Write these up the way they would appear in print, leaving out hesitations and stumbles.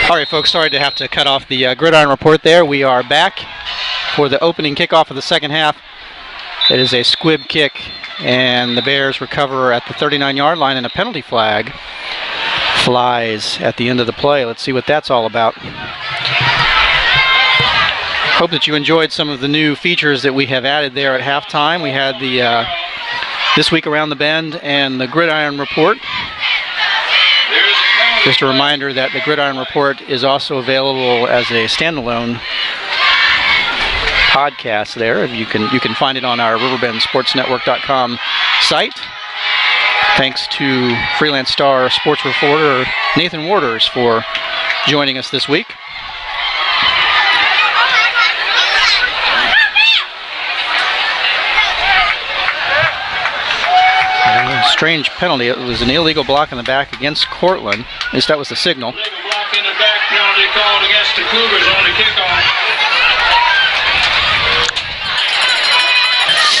All right, folks, sorry to have to cut off the Gridiron Report there. We are back for the opening kickoff of the second half. It is a squib kick, and the Bears recover at the 39-yard line, and a penalty flag flies at the end of the play. Let's see what that's all about. Hope that you enjoyed some of the new features that we have added there at halftime. We had the This Week Around the Bend and the Gridiron Report. Just a reminder that the Gridiron Report is also available as a standalone podcast there. You can find it on our riverbendsportsnetwork.com site. Thanks to Freelance Star sports reporter Nathan Waters for joining us this week. Strange penalty. It was an illegal block in the back against Courtland. At least that was the signal. Illegal block in the back, penalty called against the Cougars on the kickoff.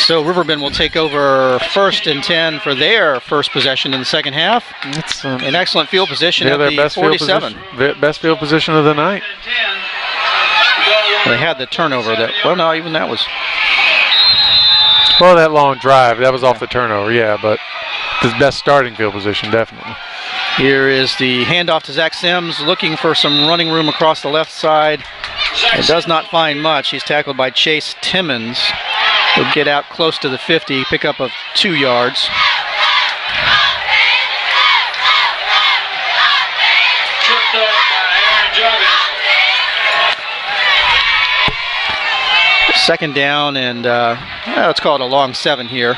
So Riverbend will take over 1st and 10 for their first possession in the second half. It's an excellent field position at the best 47. Best field position of the night. They had the turnover. Well, no, even that was. Well, that long drive, that was off the turnover, yeah, but the best starting field position, definitely. Here is the handoff to Zach Sims, looking for some running room across the left side. It does not find much. He's tackled by Chase Timmons. He'll get out close to the 50, pick up of 2 yards. Tripped up by Aaron Juggins. Second down, and let's call it a long 7 here.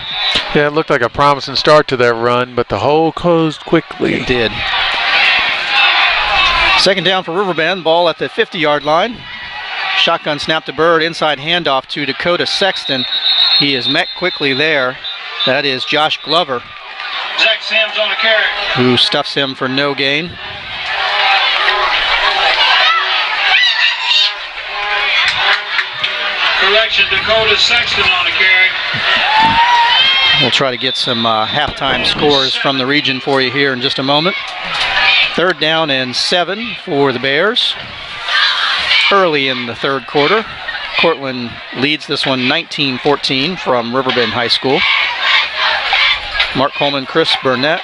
Yeah, it looked like a promising start to that run, but the hole closed quickly. It did. Second down for Riverbend, ball at the 50-yard line. Shotgun snap to Bird, inside handoff to Dakota Sexton. He is met quickly there. That is Josh Glover, Zach Sims on the carry, who stuffs him for no gain. Correction, Dakota Sexton on the carry. We'll try to get some halftime scores from the region for you here in just a moment. 3rd down and 7 for the Bears. Early in the third quarter. Courtland leads this one 19-14 from Riverbend High School. Mark Coleman, Chris Burnett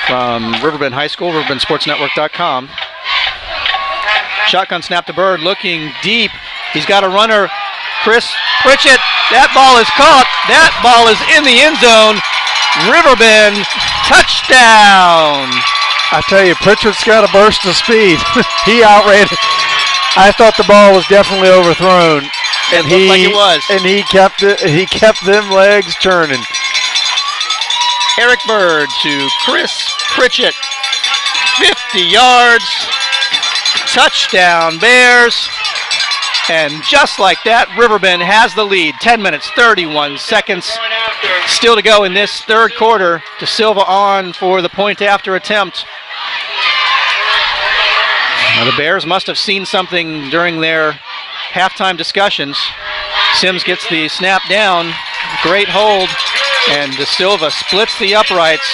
from Riverbend High School, riverbendsportsnetwork.com. Shotgun snap to Bird, looking deep. He's got a runner. Chris Pritchett, that ball is caught. That ball is in the end zone. Riverbend, touchdown. I tell you, Pritchett's got a burst of speed. He outran. I thought the ball was definitely overthrown. It looked like it was. And he kept it. He kept them legs turning. Eric Bird to Chris Pritchett. 50 yards. Touchdown, Bears. And just like that, Riverbend has the lead. 10 minutes, 31 seconds. Still to go in this third quarter. De Silva on for the point after attempt. Now the Bears must have seen something during their halftime discussions. Sims gets the snap down. Great hold. And De Silva splits the uprights.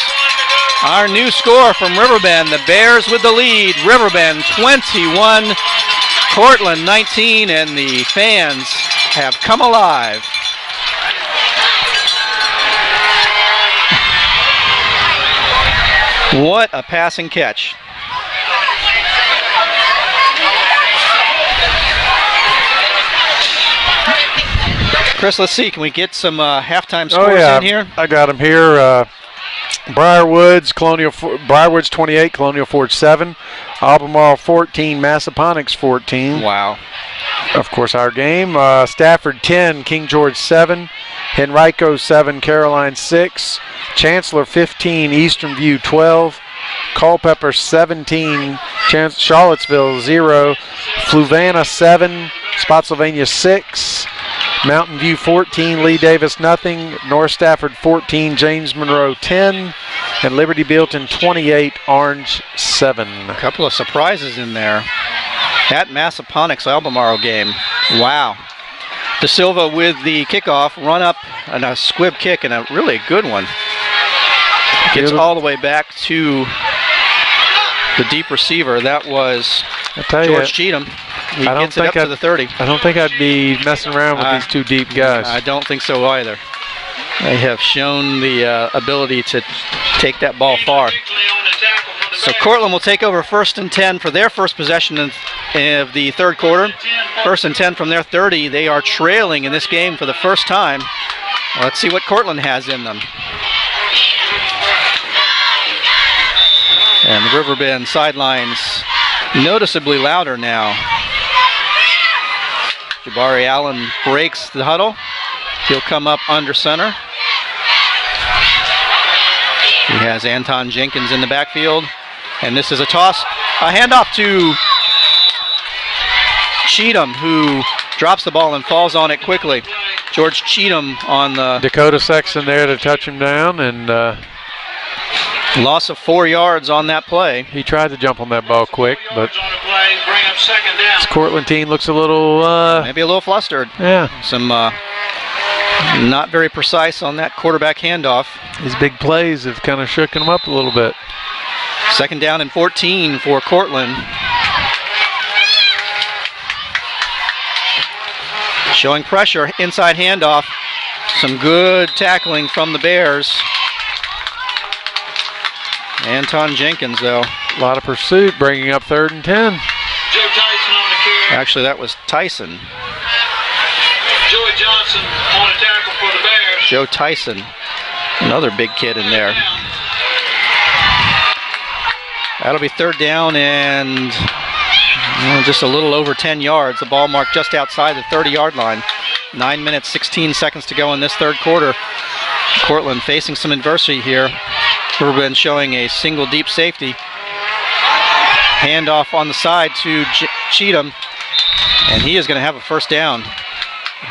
Our new score from Riverbend. The Bears with the lead. Riverbend 21. Courtland 19, and the fans have come alive. What a passing catch. Chris, let's see. Can we get some halftime scores in here? I got them here. Briarwoods 28, Colonial Forge 7. Albemarle 14, Massaponax 14. Wow. Of course, our game. Stafford 10, King George 7. Henrico 7, Caroline 6. Chancellor 15, Eastern View 12. Culpeper 17, Charlottesville 0. Fluvanna 7, Spotsylvania 6. Mountain View 14, Lee Davis nothing. North Stafford 14, James Monroe 10. And Liberty Bealton 28, Orange 7. A couple of surprises in there. That Massaponax Albemarle game. Wow. De Silva with the kickoff, run up and a squib kick, and a really good one. Gets all the way back to the deep receiver. That was George Cheatham. He gets it up to the 30. I don't think I'd be messing around with these two deep guys. I don't think so either. They have shown the ability to take that ball far. So Courtland will take over 1st and 10 for their first possession of the third quarter. 1st and 10 from their 30. They are trailing in this game for the first time. Let's see what Courtland has in them. And the Riverbend sidelines noticeably louder now. Jabari Allen breaks the huddle. He'll come up under center. He has Anton Jenkins in the backfield. And this is a toss. A handoff to Cheatham, who drops the ball and falls on it quickly. George Cheatham on the... Dakota Sexton there to touch him down, and... loss of 4 yards on that play. He tried to jump on that ball quick, but this Courtland team looks a little... maybe a little flustered. Yeah. Some not very precise on that quarterback handoff. These big plays have kind of shook him up a little bit. 2nd down and 14 for Courtland. Showing pressure, inside handoff. Some good tackling from the Bears. Anton Jenkins, though. A lot of pursuit, bringing up 3rd and 10. Joe Tyson on the carry. Actually, that was Tyson. Joey Johnson on a tackle for the Bears. Joe Tyson, another big kid in there. That'll be 3rd down and just a little over 10 yards. The ball marked just outside the 30-yard line. 9 minutes, 16 seconds to go in this third quarter. Courtland facing some adversity here. Riverbend showing a single deep safety. Handoff on the side to Cheatham, and he is going to have a 1st down.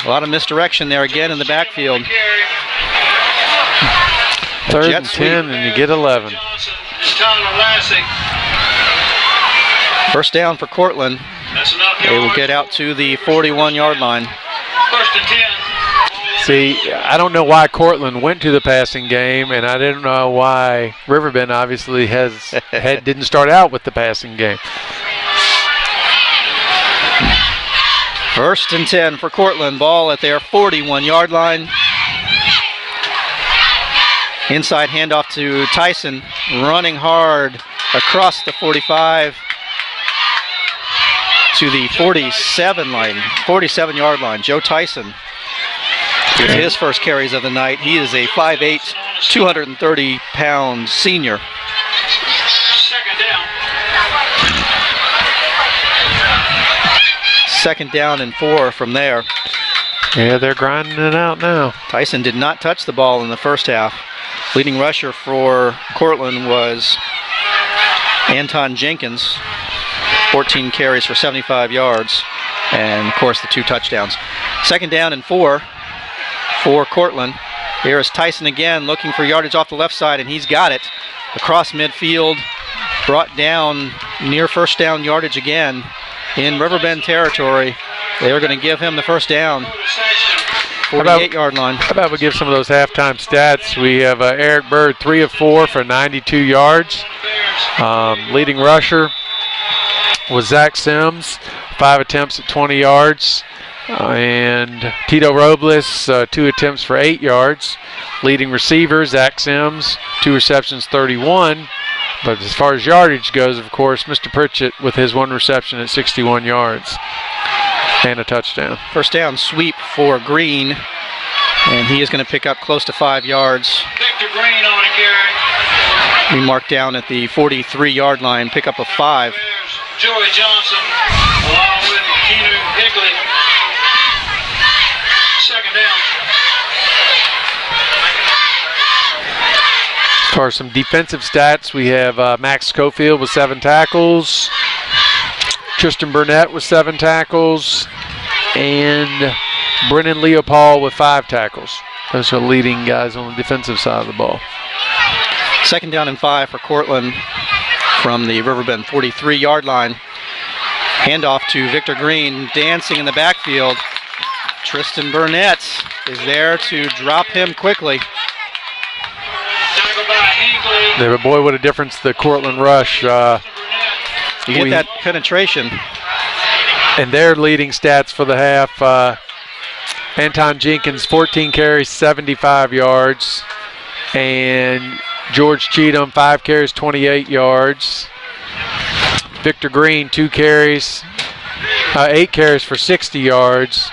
A lot of misdirection there again in the backfield. 3rd and 10, and you get 11. 1st down for Courtland. They will get out to the 41-yard line. 1st and 10. See, I don't know why Courtland went to the passing game, and I didn't know why Riverbend obviously didn't start out with the passing game. 1st and 10 for Courtland. Ball at their 41-yard line. Inside handoff to Tyson, running hard across the 45 to the 47-yard line. Joe Tyson with his first carries of the night. He is a 5'8", 230-pound senior. 2nd down. 2nd down and 4 from there. Yeah, they're grinding it out now. Tyson did not touch the ball in the first half. Leading rusher for Courtland was Anton Jenkins, 14 carries for 75 yards, and of course the 2 touchdowns. 2nd down and 4 for Courtland. Here is Tyson again looking for yardage off the left side, and he's got it. Across midfield, brought down near 1st down yardage again in Riverbend territory. They are going to give him the 1st down. 48-yard line. How about we give some of those halftime stats? We have Eric Bird, 3 of 4 for 92 yards. Leading rusher was Zach Sims, 5 attempts at 20 yards. And Tito Robles, 2 attempts for 8 yards. Leading receiver, Zach Sims, 2 receptions, 31. But as far as yardage goes, of course, Mr. Pritchett with his 1 reception at 61 yards. And a touchdown. 1st down sweep for Green, and he is going to pick up close to 5 yards. Victor Green on a carry. We marked down at the 43-yard line, pick up a 5. Joey Johnson along with Keanu Higley. 2nd down. As far as some defensive stats, we have Max Schofield with 7 tackles. Tristan Burnett with 7 tackles, and Brennan Leopold with 5 tackles. Those are leading guys on the defensive side of the ball. 2nd down and 5 for Courtland from the Riverbend 43-yard line. Handoff to Victor Green, dancing in the backfield. Tristan Burnett is there to drop him quickly. Tackled by Higley. Boy, what a difference the Courtland rush You get that penetration. And their leading stats for the half, Anton Jenkins, 14 carries, 75 yards. And George Cheatham, 5 carries, 28 yards. Victor Green, 8 carries for 60 yards.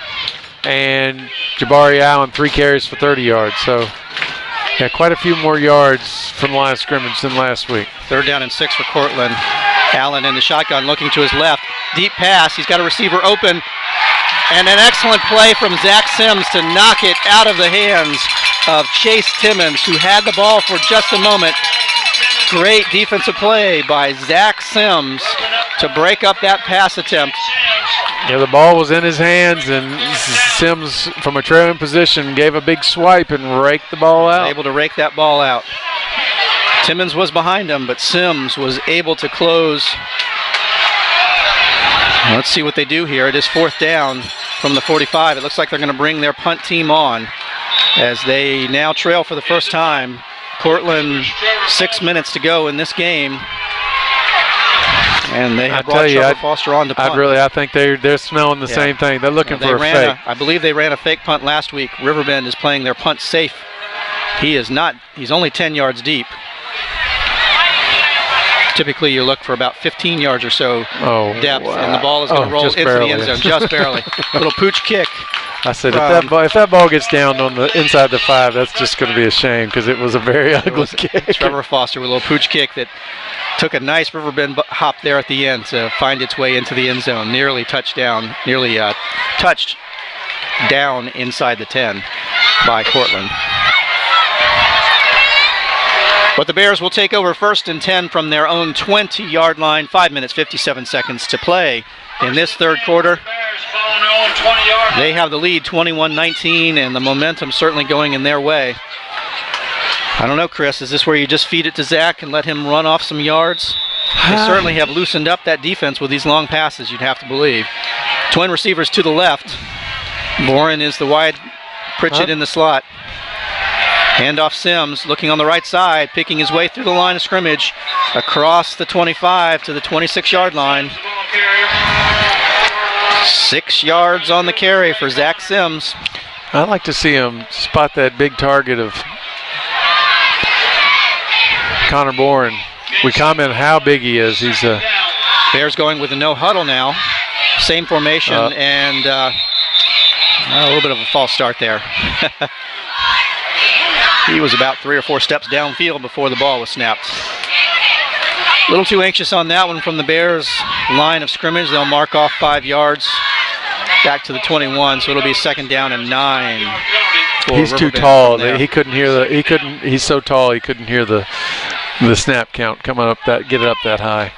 And Jabari Allen, 3 carries for 30 yards. So, yeah, quite a few more yards from the line of scrimmage than last week. 3rd down and 6 for Courtland. Allen in the shotgun looking to his left. Deep pass. He's got a receiver open. And an excellent play from Zach Sims to knock it out of the hands of Chase Timmons, who had the ball for just a moment. Great defensive play by Zach Sims to break up that pass attempt. Yeah, the ball was in his hands, and Sims, from a trailing position, gave a big swipe and raked the ball out. Able to rake that ball out. Timmons was behind him, but Sims was able to close. Let's see what they do here. It is 4th down from the 45. It looks like they're going to bring their punt team on as they now trail for the first time. Courtland, 6 minutes to go in this game. And they have brought Trevor Foster on to punt. I think they're smelling the same thing. They're looking for a fake. I believe they ran a fake punt last week. Riverbend is playing their punt safe. He's only 10 yards deep. Typically, you look for about 15 yards or so depth, and the ball is going to roll into the end zone, just barely. Little pooch kick. I said, if that ball gets down on the inside the 5, that's just going to be a shame because it was a very ugly kick. Trevor Foster with a little pooch kick that took a nice Riverbend hop there at the end to find its way into the end zone. Nearly touched down inside the 10 by Courtland. But the Bears will take over 1st and 10 from their own 20-yard line. 5 minutes, 57 seconds to play in this 3rd quarter. They have the lead, 21-19, and the momentum certainly going in their way. I don't know, Chris, is this where you just feed it to Zach and let him run off some yards? They certainly have loosened up that defense with these long passes, you'd have to believe. Twin receivers to the left. Boren is the wide, Pritchett in the slot. Handoff Sims, looking on the right side, picking his way through the line of scrimmage, across the 25 to the 26-yard line. 6 yards on the carry for Zach Sims. I'd like to see him spot that big target of Connor Boren. We comment how big he is. He's a Bears going with a no huddle now. Same formation and a little bit of a false start there. He was about 3 or 4 steps downfield before the ball was snapped. A little too anxious on that one from the Bears line of scrimmage. They'll mark off 5 yards back to the 21, so it'll be 2nd down and 9. He's too tall. He couldn't hear he's so tall he couldn't hear the snap count coming up get it up that high.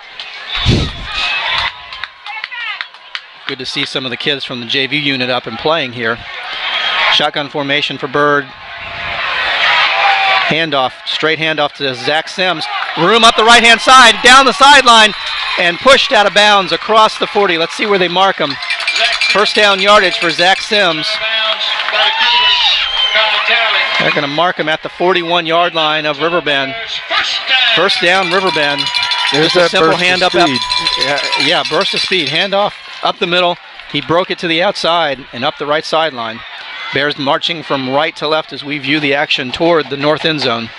Good to see some of the kids from the JV unit up and playing here. Shotgun formation for Bird. Straight handoff to Zach Sims. Room up the right-hand side, down the sideline, and pushed out of bounds across the 40. Let's see where they mark him. 1st down yardage for Zach Sims. They're going to mark him at the 41-yard line of Riverbend. 1st down, Riverbend. There's just a simple burst hand of up. speed. Burst of speed. Handoff up the middle. He broke it to the outside and up the right sideline. Bears marching from right to left as we view the action toward the north end zone.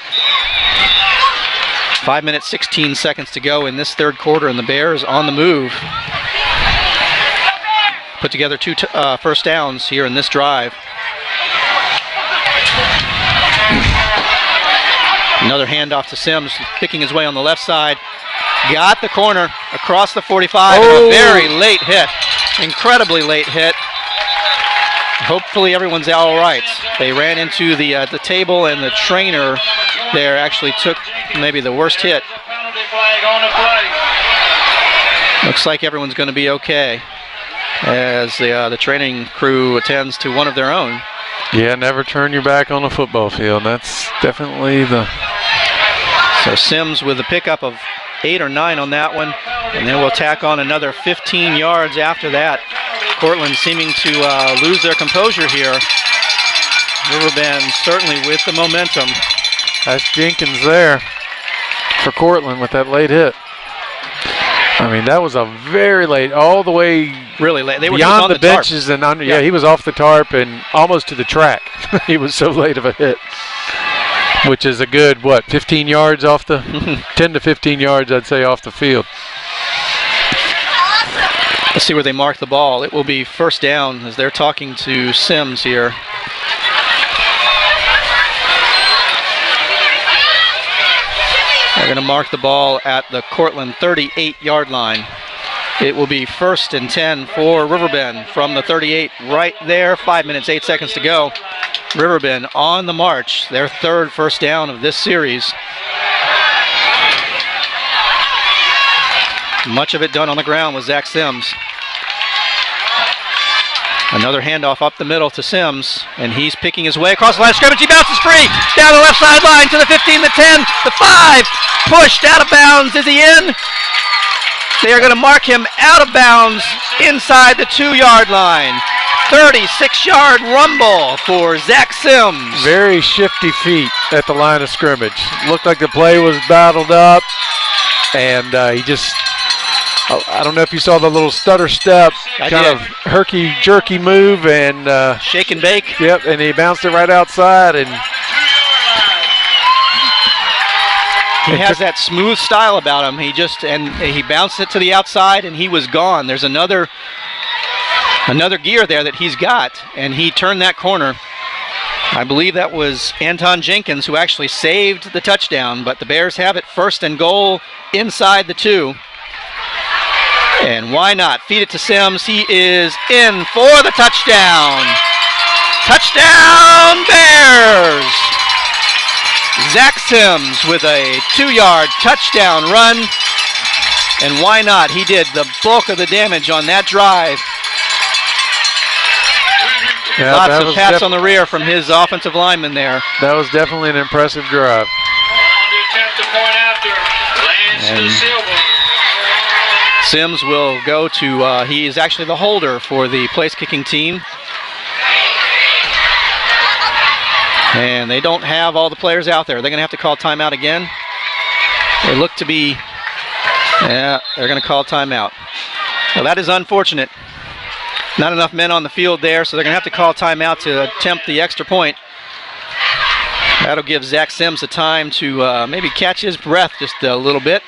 5 minutes, 16 seconds to go in this 3rd quarter, and the Bears on the move. Put together 2 first downs here in this drive. Another handoff to Sims, picking his way on the left side. Got the corner across the 45, and a very late hit. Incredibly late hit. Hopefully everyone's all right. They ran into the table, and the trainer there actually took maybe the worst hit. Looks like everyone's going to be okay as the training crew attends to one of their own. Yeah, never turn your back on a football field. That's definitely the... So Sims with a pickup of 8 or 9 on that one, and then we'll tack on another 15 yards after that. Courtland seeming to lose their composure here. Riverbend certainly with the momentum. That's Jenkins there for Courtland with that late hit. I mean, that was a very late, all the way really late. They were beyond just on the benches tarp. and under. Yeah, he was off the tarp and almost to the track. He was so late of a hit, which is a good, 15 yards off the, 10 to 15 yards, I'd say, off the field. Let's see where they mark the ball. It will be first down as they're talking to Sims here. They're going to mark the ball at the Courtland 38-yard line. It will be 1st and 10 for Riverbend from the 38 right there. 5 minutes, 8 seconds to go. Riverbend on the march, their third first down of this series. Much of it done on the ground with Zach Sims. Another handoff up the middle to Sims, and he's picking his way across the line of scrimmage. He bounces free down the left sideline to the 15, the 10, the 5. Pushed out of bounds. Is he in? They are going to mark him out of bounds inside the 2-yard line. 36-yard rumble for Zach Sims. Very shifty feet at the line of scrimmage. Looked like the play was battled up, and he just, I don't know if you saw the little stutter step, kind of herky-jerky move, and shake and bake. Yep, and he bounced it right outside, and he has that smooth style about him. He bounced it to the outside, and he was gone. There's another gear there that he's got, and he turned that corner. I believe that was Anton Jenkins who actually saved the touchdown, but the Bears have it 1st and goal inside the 2. And why not? Feed it to Sims. He is in for the touchdown. Touchdown, Bears! Zach Sims with a 2-yard touchdown run. And why not? He did the bulk of the damage on that drive. Yeah, lots of pats on the rear from his offensive lineman there. That was definitely an impressive drive. And Sims will go to, he is actually the holder for the place kicking team. And they don't have all the players out there. They're going to have to call timeout again. They look to be, they're going to call timeout. Well, that is unfortunate. Not enough men on the field there, so they're going to have to call timeout to attempt the extra point. That'll give Zach Sims the time to maybe catch his breath just a little bit.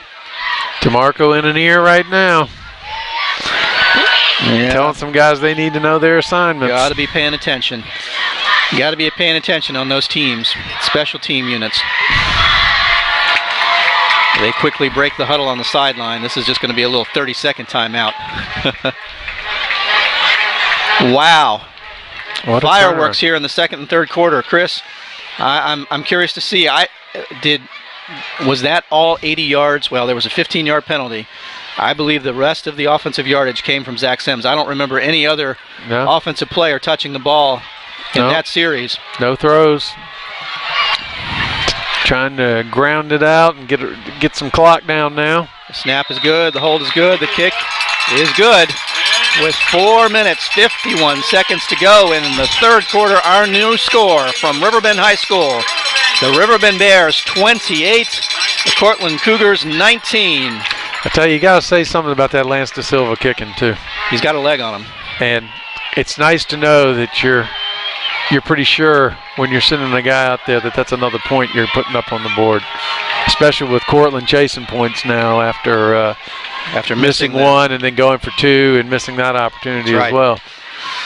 DeMarco in an ear right now. Yeah. Telling some guys they need to know their assignments. Got to be paying attention. You got to be paying attention on those teams, special team units. They quickly break the huddle on the sideline. This is just going to be a little 30-second timeout. Wow. What fireworks here in the second and third quarter. Chris, I'm curious to see. Was that all 80 yards? Well, there was a 15-yard penalty. I believe the rest of the offensive yardage came from Zach Sims. I don't remember any other offensive player touching the ball in that series. No throws. Trying to ground it out and get some clock down now. The snap is good. The hold is good. The kick is good. With 4 minutes, 51 seconds to go in the third quarter, our new score from Riverbend High School. The Riverbend Bears 28, the Courtland Cougars 19. I tell you got to say something about that Lance Da Silva kicking too. He's got a leg on him. And it's nice to know that you're pretty sure when you're sending a guy out there that that's another point you're putting up on the board. Especially with Courtland chasing points now after missing one and then going for 2 and missing that opportunity as well.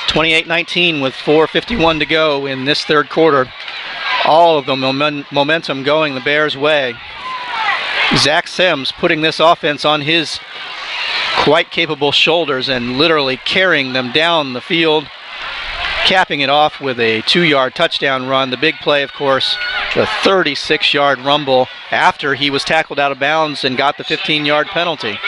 28-19 with 4:51 to go in this third quarter. All of the momentum going the Bears' way. Zach Sims putting this offense on his quite capable shoulders and literally carrying them down the field, capping it off with a 2-yard touchdown run. The big play, of course, the 36-yard rumble after he was tackled out of bounds and got the 15-yard penalty.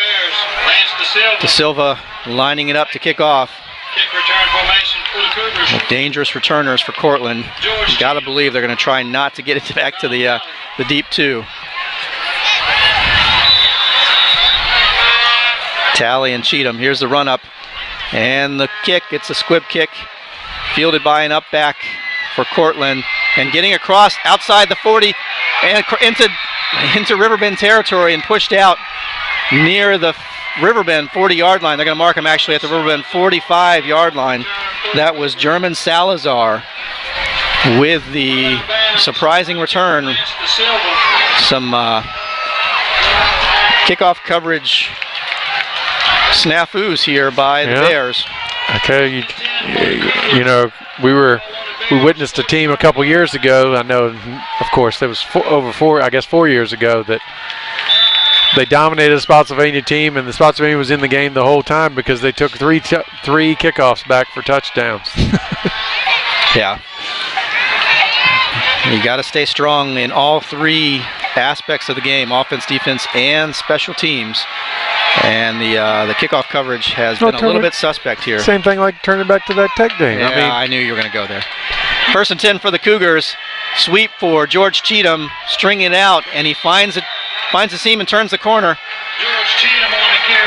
Da Silva lining it up to kick off. Kick return formation for the Cougars. Dangerous returners for Courtland. You got to believe they're going to try not to get it back to the deep 2. Talley and Cheatham. Here's the run up. And the kick. It's a squib kick. Fielded by an up back for Courtland. And getting across outside the 40 and into Riverbend territory and pushed out near the Riverbend 40-yard line. They're going to mark him actually at the Riverbend 45-yard line. That was German Salazar with the surprising return. Some kickoff coverage snafus here by the Bears. Okay, you know, we witnessed a team a couple years ago. I know, of course, that was 4 years ago that they dominated the Spotsylvania team, and the Spotsylvania was in the game the whole time because they took three kickoffs back for touchdowns. Yeah. You got to stay strong in all three aspects of the game: offense, defense, and special teams. And the kickoff coverage has been a little bit suspect here. Same thing like turning back to that Tech game. Yeah, I knew you were going to go there. 1st and 10 for the Cougars. Sweep for George Cheatham, stringing it out, and he finds the seam and turns the corner.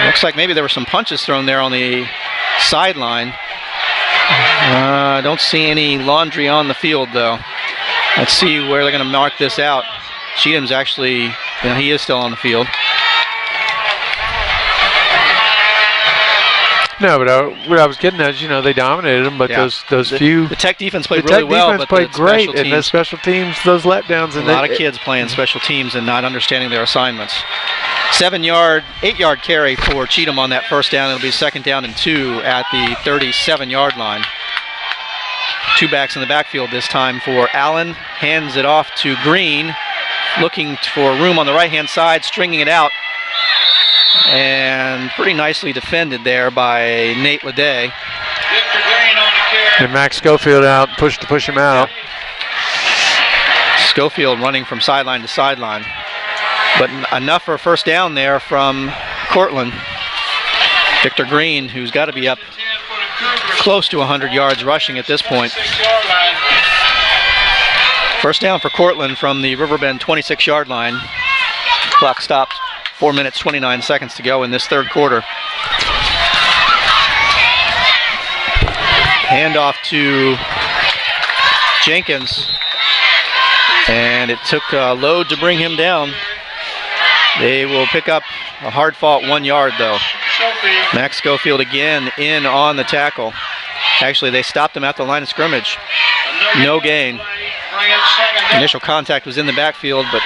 Looks like maybe there were some punches thrown there on the sideline. I don't see any laundry on the field, though. Let's see where they're going to mark this out. Cheatham's actually, he is still on the field. No, but what I was getting at is, they dominated them, but the Tech defense played really well, but played great, and the special teams, those letdowns. A lot of kids playing special teams and not understanding their assignments. 8-yard carry for Cheatham on that first down. It'll be 2nd down and 2 at the 37-yard line. Two backs in the backfield this time for Allen. Hands it off to Green, looking for room on the right-hand side, stringing it out. And pretty nicely defended there by Nate Leday. And Max Schofield out, push him out. Schofield running from sideline to sideline. But enough for a first down there from Courtland. Victor Green, who's got to be up close to 100 yards rushing at this point. First down for Courtland from the Riverbend 26-yard line. Clock stops. 4 minutes, 29 seconds to go in this third quarter. Handoff to Jenkins. And it took a load to bring him down. They will pick up a hard-fought 1 yard, though. Max Schofield again in on the tackle. Actually, they stopped him at the line of scrimmage. No gain. Initial contact was in the backfield, but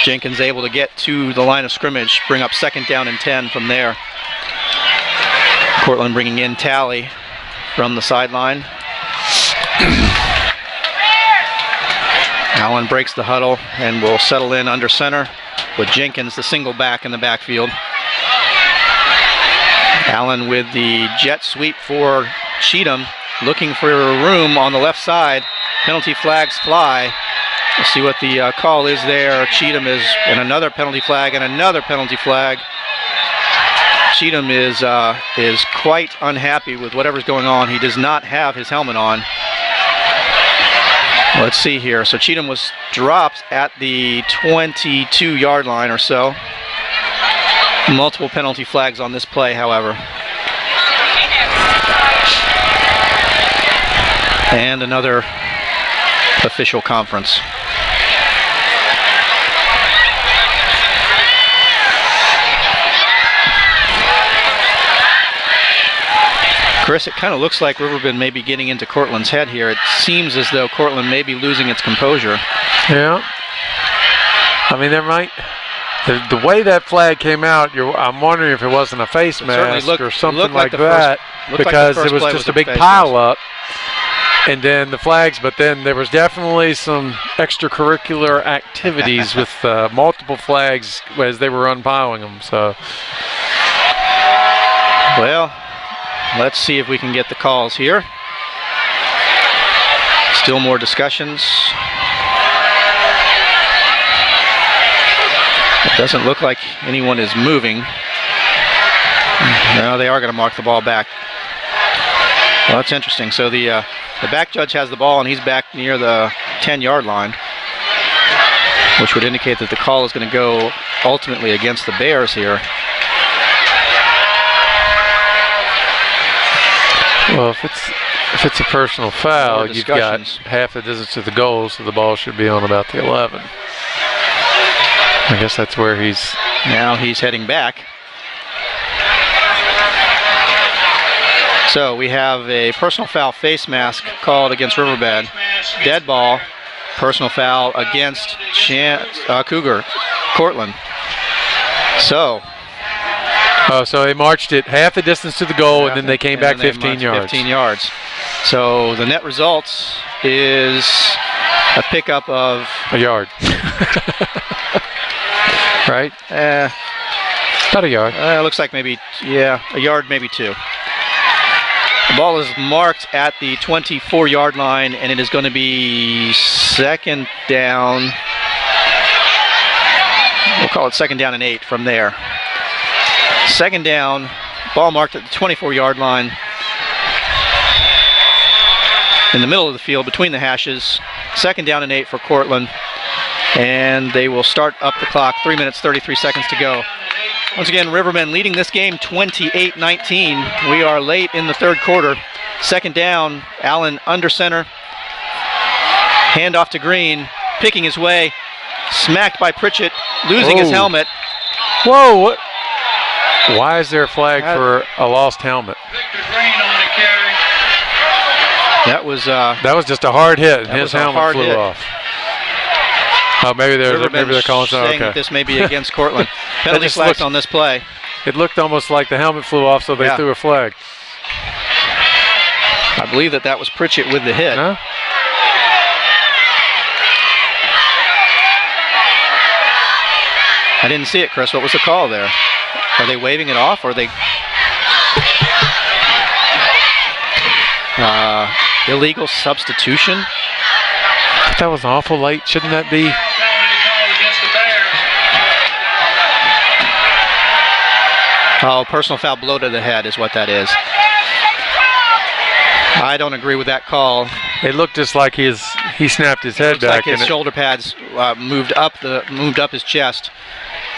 Jenkins able to get to the line of scrimmage, bring up 2nd down and 10 from there. Courtland bringing in Talley from the sideline. Allen breaks the huddle and will settle in under center with Jenkins, the single back in the backfield. Allen with the jet sweep for Cheatham, looking for room on the left side. Penalty flags fly. We'll see what the call is there. Cheatham is in another penalty flag and another penalty flag. Cheatham is quite unhappy with whatever's going on. He does not have his helmet on. Let's see here. So Cheatham was dropped at the 22-yard line or so. Multiple penalty flags on this play, however. And another official conference. Chris, it kind of looks like Riverbend may be getting into Courtland's head here. It seems as though Courtland may be losing its composure. Yeah. I mean, there might... The way that flag came out, I'm wondering if it wasn't a face mask or something like that, because it was just a big pile up. And then the flags, but then there was definitely some extracurricular activities with multiple flags as they were unpiling them. So, well, let's see if we can get the calls here. Still more discussions. It doesn't look like anyone is moving. No, they are going to mark the ball back. Well, that's interesting. So the back judge has the ball, and he's back near the 10-yard line, which would indicate that the call is going to go ultimately against the Bears here. Well, if it's a personal foul, you've got half the distance to the goal, so the ball should be on about the 11. I guess that's where he's Now he's heading back. So we have a personal foul face mask called against Riverbend. Dead ball, personal foul against Courtland. So they marched it half the distance to the goal, and then they came back 15 yards. 15 yards. So the net results is a pickup of a yard. Right? About a yard. Looks like maybe, a yard, maybe 2. The ball is marked at the 24-yard line, and it is going to be second down. We'll call it second down and 8 from there. Second down, ball marked at the 24-yard line. In the middle of the field, between the hashes. Second down and 8 for Courtland. And they will start up the clock. 3 minutes, 33 seconds to go. Once again, Riverbend leading this game 28-19. We are late in the third quarter. Second down, Allen under center. Handoff to Green, picking his way. Smacked by Pritchett, losing his helmet. Whoa, what? Why is there a flag for a lost helmet? That was just a hard hit, and his helmet flew off. Oh, maybe they're calling something. Saying that this may be against Courtland. Penalty flags on this play. It looked almost like the helmet flew off, so they threw a flag. I believe that was Pritchett with the hit. Huh? I didn't see it, Chris. What was the call there? Are they waving it off, or are they illegal substitution? That was awful late. Shouldn't that be? Oh, personal foul, blow to the head is what that is. I don't agree with that call. It looked just like he snapped his head back. Like his shoulder pads moved up his chest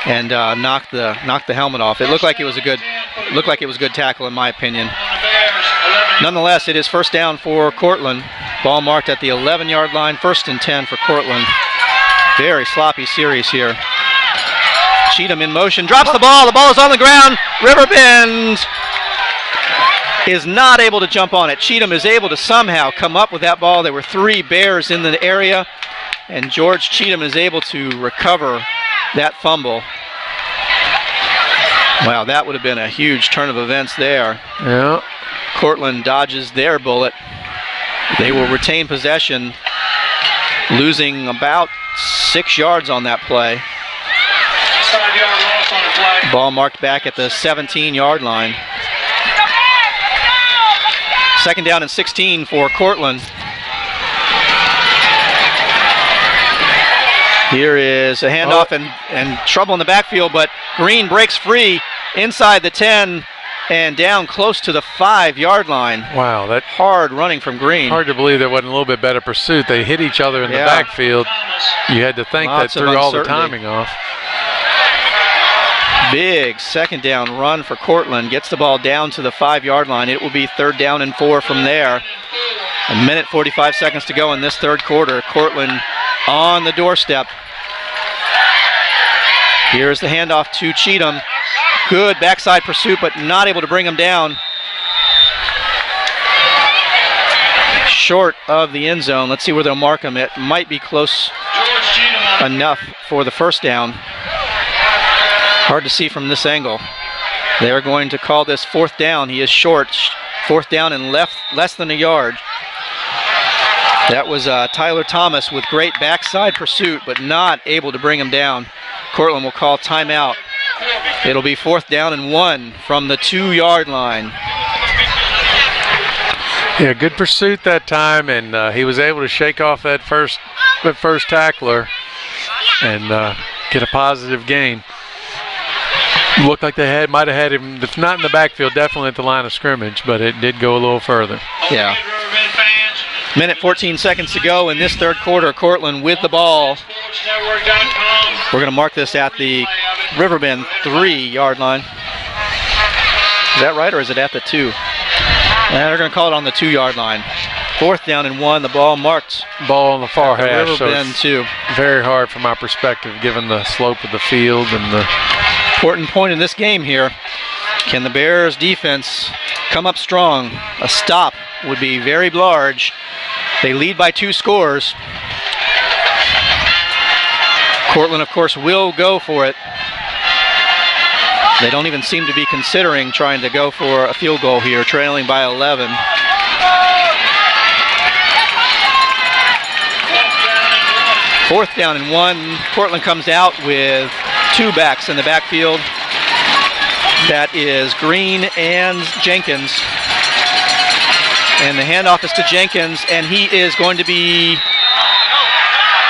and knocked the helmet off. It looked like it was a good tackle in my opinion. Nonetheless, it is first down for Courtland. Ball marked at the 11-yard line. 1st and 10 for Courtland. Very sloppy series here. Cheatham in motion, drops the ball. The ball is on the ground. Riverbend is not able to jump on it. Cheatham is able to somehow come up with that ball. There were 3 Bears in the area, and George Cheatham is able to recover that fumble. Wow, that would have been a huge turn of events there. Yeah. Courtland dodges their bullet. They will retain possession, losing about 6 yards on that play. 5-yard loss on the play. Ball marked back at the 17-yard line. Second down and 16 for Courtland. Here is a handoff and trouble in the backfield, but Green breaks free inside the 10 and down close to the 5-yard line. Wow, that hard running from Green. Hard to believe there wasn't a little bit better pursuit. They hit each other in the backfield. You had to think that threw all the timing off. Big second down run for Courtland. Gets the ball down to the 5-yard line. It will be 3rd down and 4 from there. 1 minute 45 seconds to go in this third quarter. Courtland on the doorstep. Here's the handoff to Cheatham. Good backside pursuit, but not able to bring him down. Short of the end zone. Let's see where they'll mark him. It might be close enough for the first down. Hard to see from this angle. They're going to call this 4th down. He is short. 4th down and less than a yard. That was Tyler Thomas with great backside pursuit, but not able to bring him down. Courtland will call timeout. It'll be 4th down and 1 from the 2-yard line. Yeah, good pursuit that time, and he was able to shake off that first tackler and get a positive gain. Looked like they might have had him, if not in the backfield, definitely at the line of scrimmage, but it did go a little further. Yeah. Minute 14 seconds to go in this third quarter. Courtland with the ball. We're going to mark this at the Riverbend 3-yard line. Is that right, or is it at the 2? They're going to call it on the 2-yard line. 4th down and 1. The ball marked. Ball on the far hash. Riverbend 2. Very hard from my perspective, given the slope of the field and the Important point in this game here. Can the Bears defense come up strong? A stop would be very large. They lead by 2 scores. Courtland, of course, will go for it. They don't even seem to be considering trying to go for a field goal here, trailing by 11. Fourth down and 1. Courtland comes out with 2 backs in the backfield. That is Green and Jenkins. And the handoff is to Jenkins, and he is going to be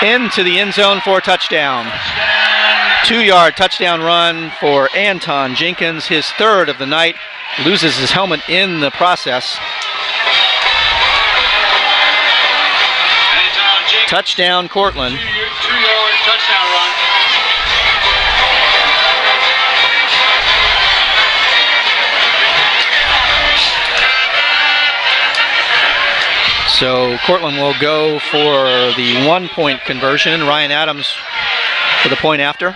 into the end zone for a touchdown. 2-yard touchdown run for Anton Jenkins, his 3rd of the night. Loses his helmet in the process. Touchdown, Courtland. 2-yard touchdown run. So Courtland will go for the 1-point conversion. Ryan Adams for the point after. A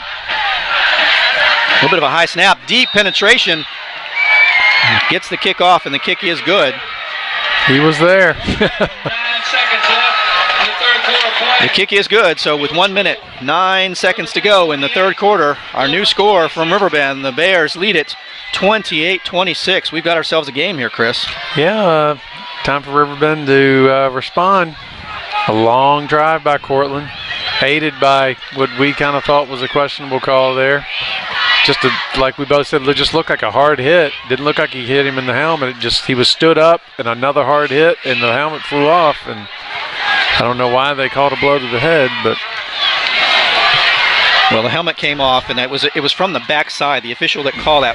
little bit of a high snap, deep penetration. Gets the kick off, and the kick is good. He was there. 9 seconds left in the third quarter play. The kick is good, so with 1 minute, 9 seconds to go in the third quarter, our new score from Riverbend, the Bears lead it 28-26. We've got ourselves a game here, Chris. Yeah, time for Riverbend to respond. A long drive by Courtland, aided by what we kind of thought was a questionable call there. Like we both said, it just looked like a hard hit. Didn't look like he hit him in the helmet. He was stood up, and another hard hit, and the helmet flew off. And I don't know why they called a blow to the head, but well, the helmet came off, and it was from the backside. The official that called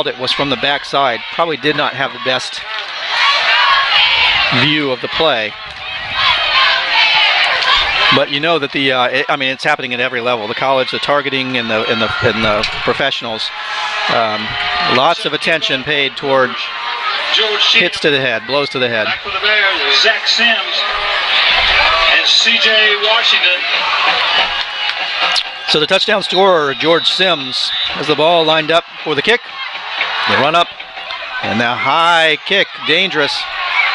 it was from the backside. Probably did not have the best view of the play. But you know that it's happening at every level. The college, the targeting, and the professionals. Lots of attention paid toward hits to the head, blows to the head. Back for the Bears, Zach Sims and C.J. Washington. So the touchdown scorer, George Sims, has the ball lined up for the kick. The run up, and the high kick, dangerous.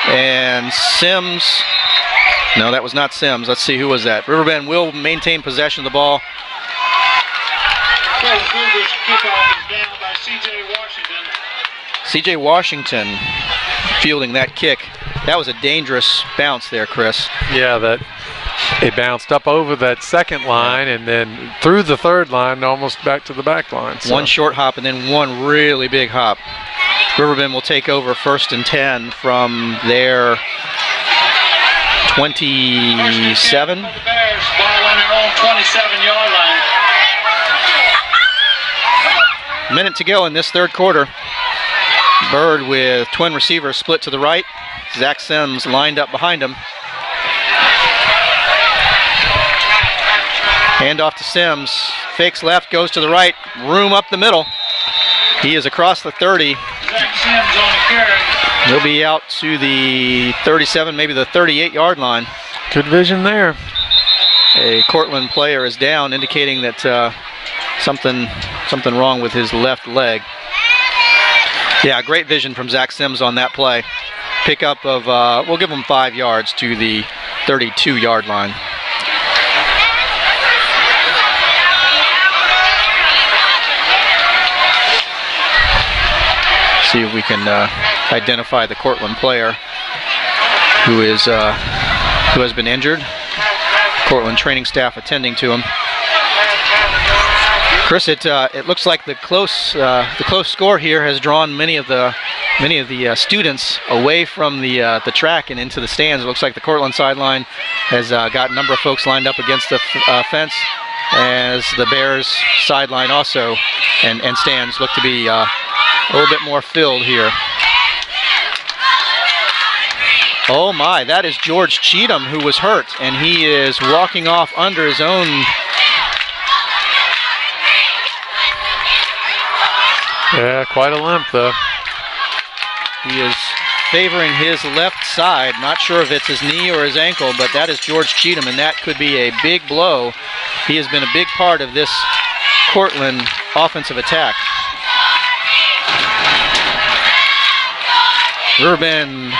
And Sims. No, that was not Sims. Let's see, who was that? Riverbend will maintain possession of the ball. Courtland Cougars kickoff is down by C.J. Washington. C.J. Washington fielding that kick. That was a dangerous bounce there, Chris. yeah, that it bounced up over that second line and then through the third line, almost back to the back line. So. One short hop and then one really big hop. Riverbend will take over 1st and 10 from their 27. The Bears ball on their own 27-yard line. Minute to go in this third quarter. Bird with twin receivers split to the right. Zach Sims lined up behind him. Hand off to Sims. Fakes left, goes to the right. Room up the middle. He is across the 30. Zach Sims on the carry. He'll be out to the 37, maybe the 38-yard line. Good vision there. A Courtland player is down, indicating that something wrong with his left leg. Yeah, great vision from Zach Sims on that play. Pickup of, we'll give him 5 yards to the 32-yard line. See if we can identify the Courtland player who has been injured. Courtland training staff attending to him. Chris, it looks like the close score here has drawn many of the students away from the track and into the stands. It looks like the Courtland sideline has got a number of folks lined up against the fence, as the Bears sideline also and stands look to be a little bit more filled here. Oh my, that is George Cheatham, who was hurt, and he is walking off under his own. Yeah, quite a limp though. He is favoring his left side. Not sure if it's his knee or his ankle, but that is George Cheatham, and that could be a big blow. He has been a big part of this Courtland offensive attack. Riverbend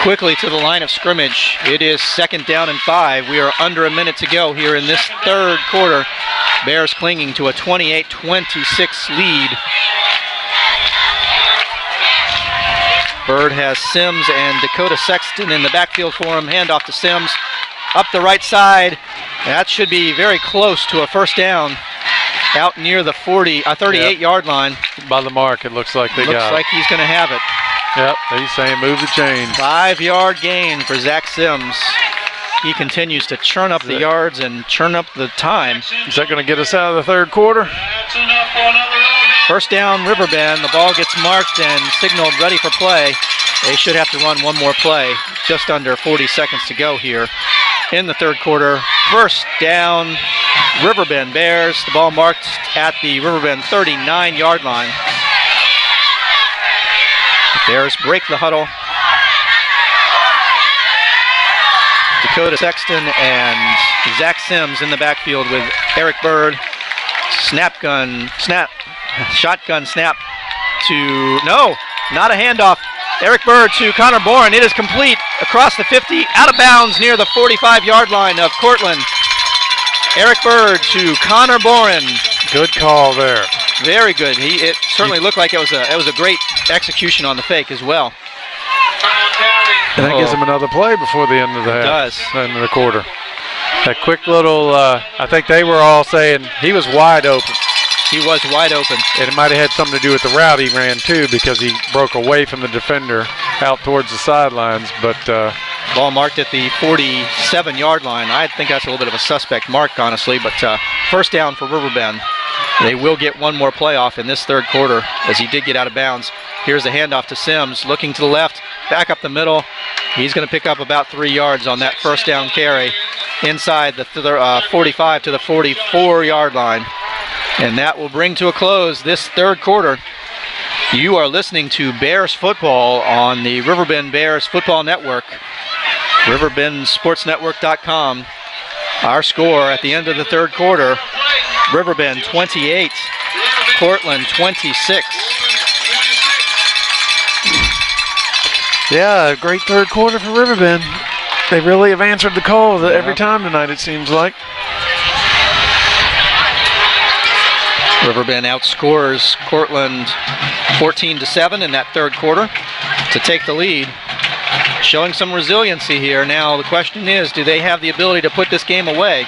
quickly to the line of scrimmage. It is 2nd down and 5. We are under a minute to go here in this third quarter. Bears clinging to a 28-26 lead. Bird has Sims and Dakota Sexton in the backfield for him. Handoff to Sims. Up the right side. That should be very close to a first down. Out near the 38-yard line. By the mark, it looks like they got it. Looks like he's going to have it. Yep, he's saying move the chains. 5-yard gain for Zach Sims. He continues to churn up the yards and churn up the time. Is that going to get us out of the third quarter? That's enough for another run. First down, Riverbend. The ball gets marked and signaled ready for play. They should have to run one more play. Just under 40 seconds to go here in the third quarter. First down, Riverbend Bears. The ball marked at the Riverbend 39-yard line. Bears break the huddle. Dakota Sexton and Zach Sims in the backfield with Eric Bird. Shotgun snap to, no, not a handoff. Eric Bird to Connor Boren. It is complete across the 50, out of bounds near the 45-yard line of Courtland. Eric Bird to Connor Boren. Good call there. Very good. It certainly looked like it was a great execution on the fake as well. And that gives him another play before the end of the half. It does. End of the quarter. That quick little, I think they were all saying he was wide open. He was wide open. And it might have had something to do with the route he ran, too, because he broke away from the defender out towards the sidelines. But ball marked at the 47-yard line. I think that's a little bit of a suspect mark, honestly. But first down for Riverbend. They will get one more playoff in this third quarter as he did get out of bounds. Here's the handoff to Sims, looking to the left, back up the middle. He's going to pick up about 3 yards on that first down carry inside the 45 to the 44-yard line. And that will bring to a close this third quarter. You are listening to Bears football on the Riverbend Bears Football Network, riverbendsportsnetwork.com. Our score at the end of the third quarter, Riverbend 28, Courtland 26. Yeah, a great third quarter for Riverbend. They really have answered the call every time tonight, it seems like. Riverbend outscores Courtland 14-7 in that third quarter to take the lead. Showing some resiliency here. Now the question is, do they have the ability to put this game away?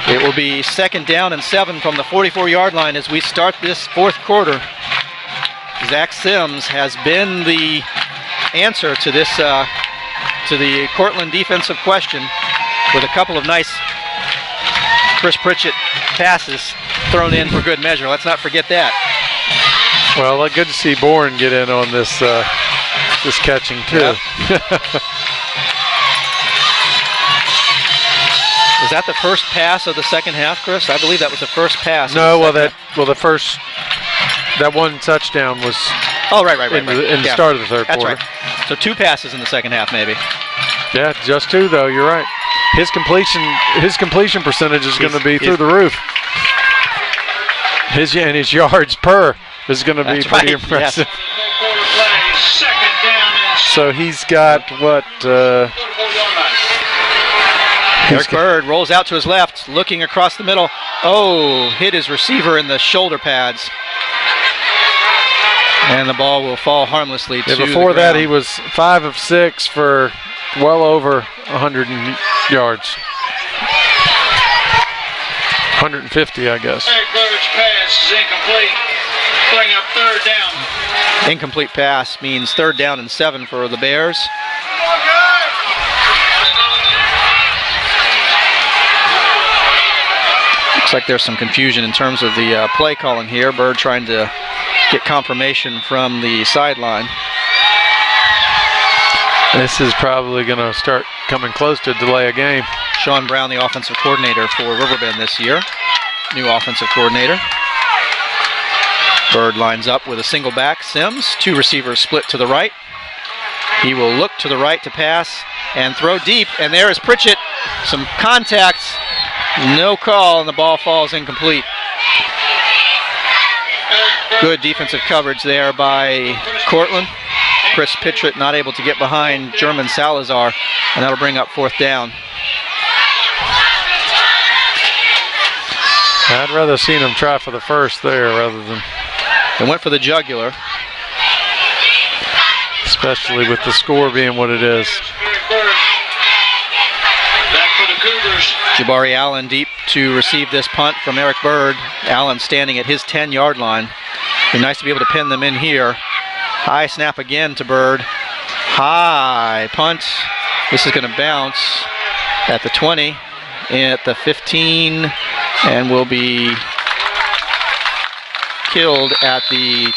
It will be 2nd down and 7 from the 44-yard line as we start this fourth quarter. Zach Sims has been the answer to this, to the Courtland defensive question, with a couple of nice Chris Pritchett passes thrown in for good measure. Let's not forget that. Well, good to see Bourne get in on this this catching too. Yep. Is that the first pass of the second half, Chris? I believe that was the first pass. No, that one touchdown was. Oh, right. In the start of the third quarter. That's right. So 2 passes in the second half, maybe. Yeah, just 2 though. You're right. His completion percentage is going to be through the roof. His yards per is going to be pretty impressive. Yes. So he's got what? Eric Bird rolls out to his left, looking across the middle. Oh, hit his receiver in the shoulder pads. And the ball will fall harmlessly to the ground. Before that, he was 5 of 6 for well over 100 yards. 150, I guess. Eric Bird's pass is incomplete. Bring up 3rd down. Incomplete pass means 3rd down and 7 for the Bears. Looks like there's some confusion in terms of the play calling here. Bird trying to get confirmation from the sideline. This is probably going to start coming close to delay a game. Sean Brown, the offensive coordinator for Riverbend this year. New offensive coordinator. Bird lines up with a single back. Sims, 2 receivers split to the right. He will look to the right to pass and throw deep. And there is Pritchett. Some contact. No call, and the ball falls incomplete. Good defensive coverage there by Courtland. Chris Pitchett not able to get behind German Salazar, and that'll bring up 4th down. I'd rather seen him try for the first there rather than... They went for the jugular. Especially with the score being what it is. Back for the Cougars. Jabari Allen deep to receive this punt from Eric Bird. Allen standing at his 10-yard line. Be nice to be able to pin them in here. High snap again to Bird. High punt. This is going to bounce at the 20, at the 15, and will be killed at the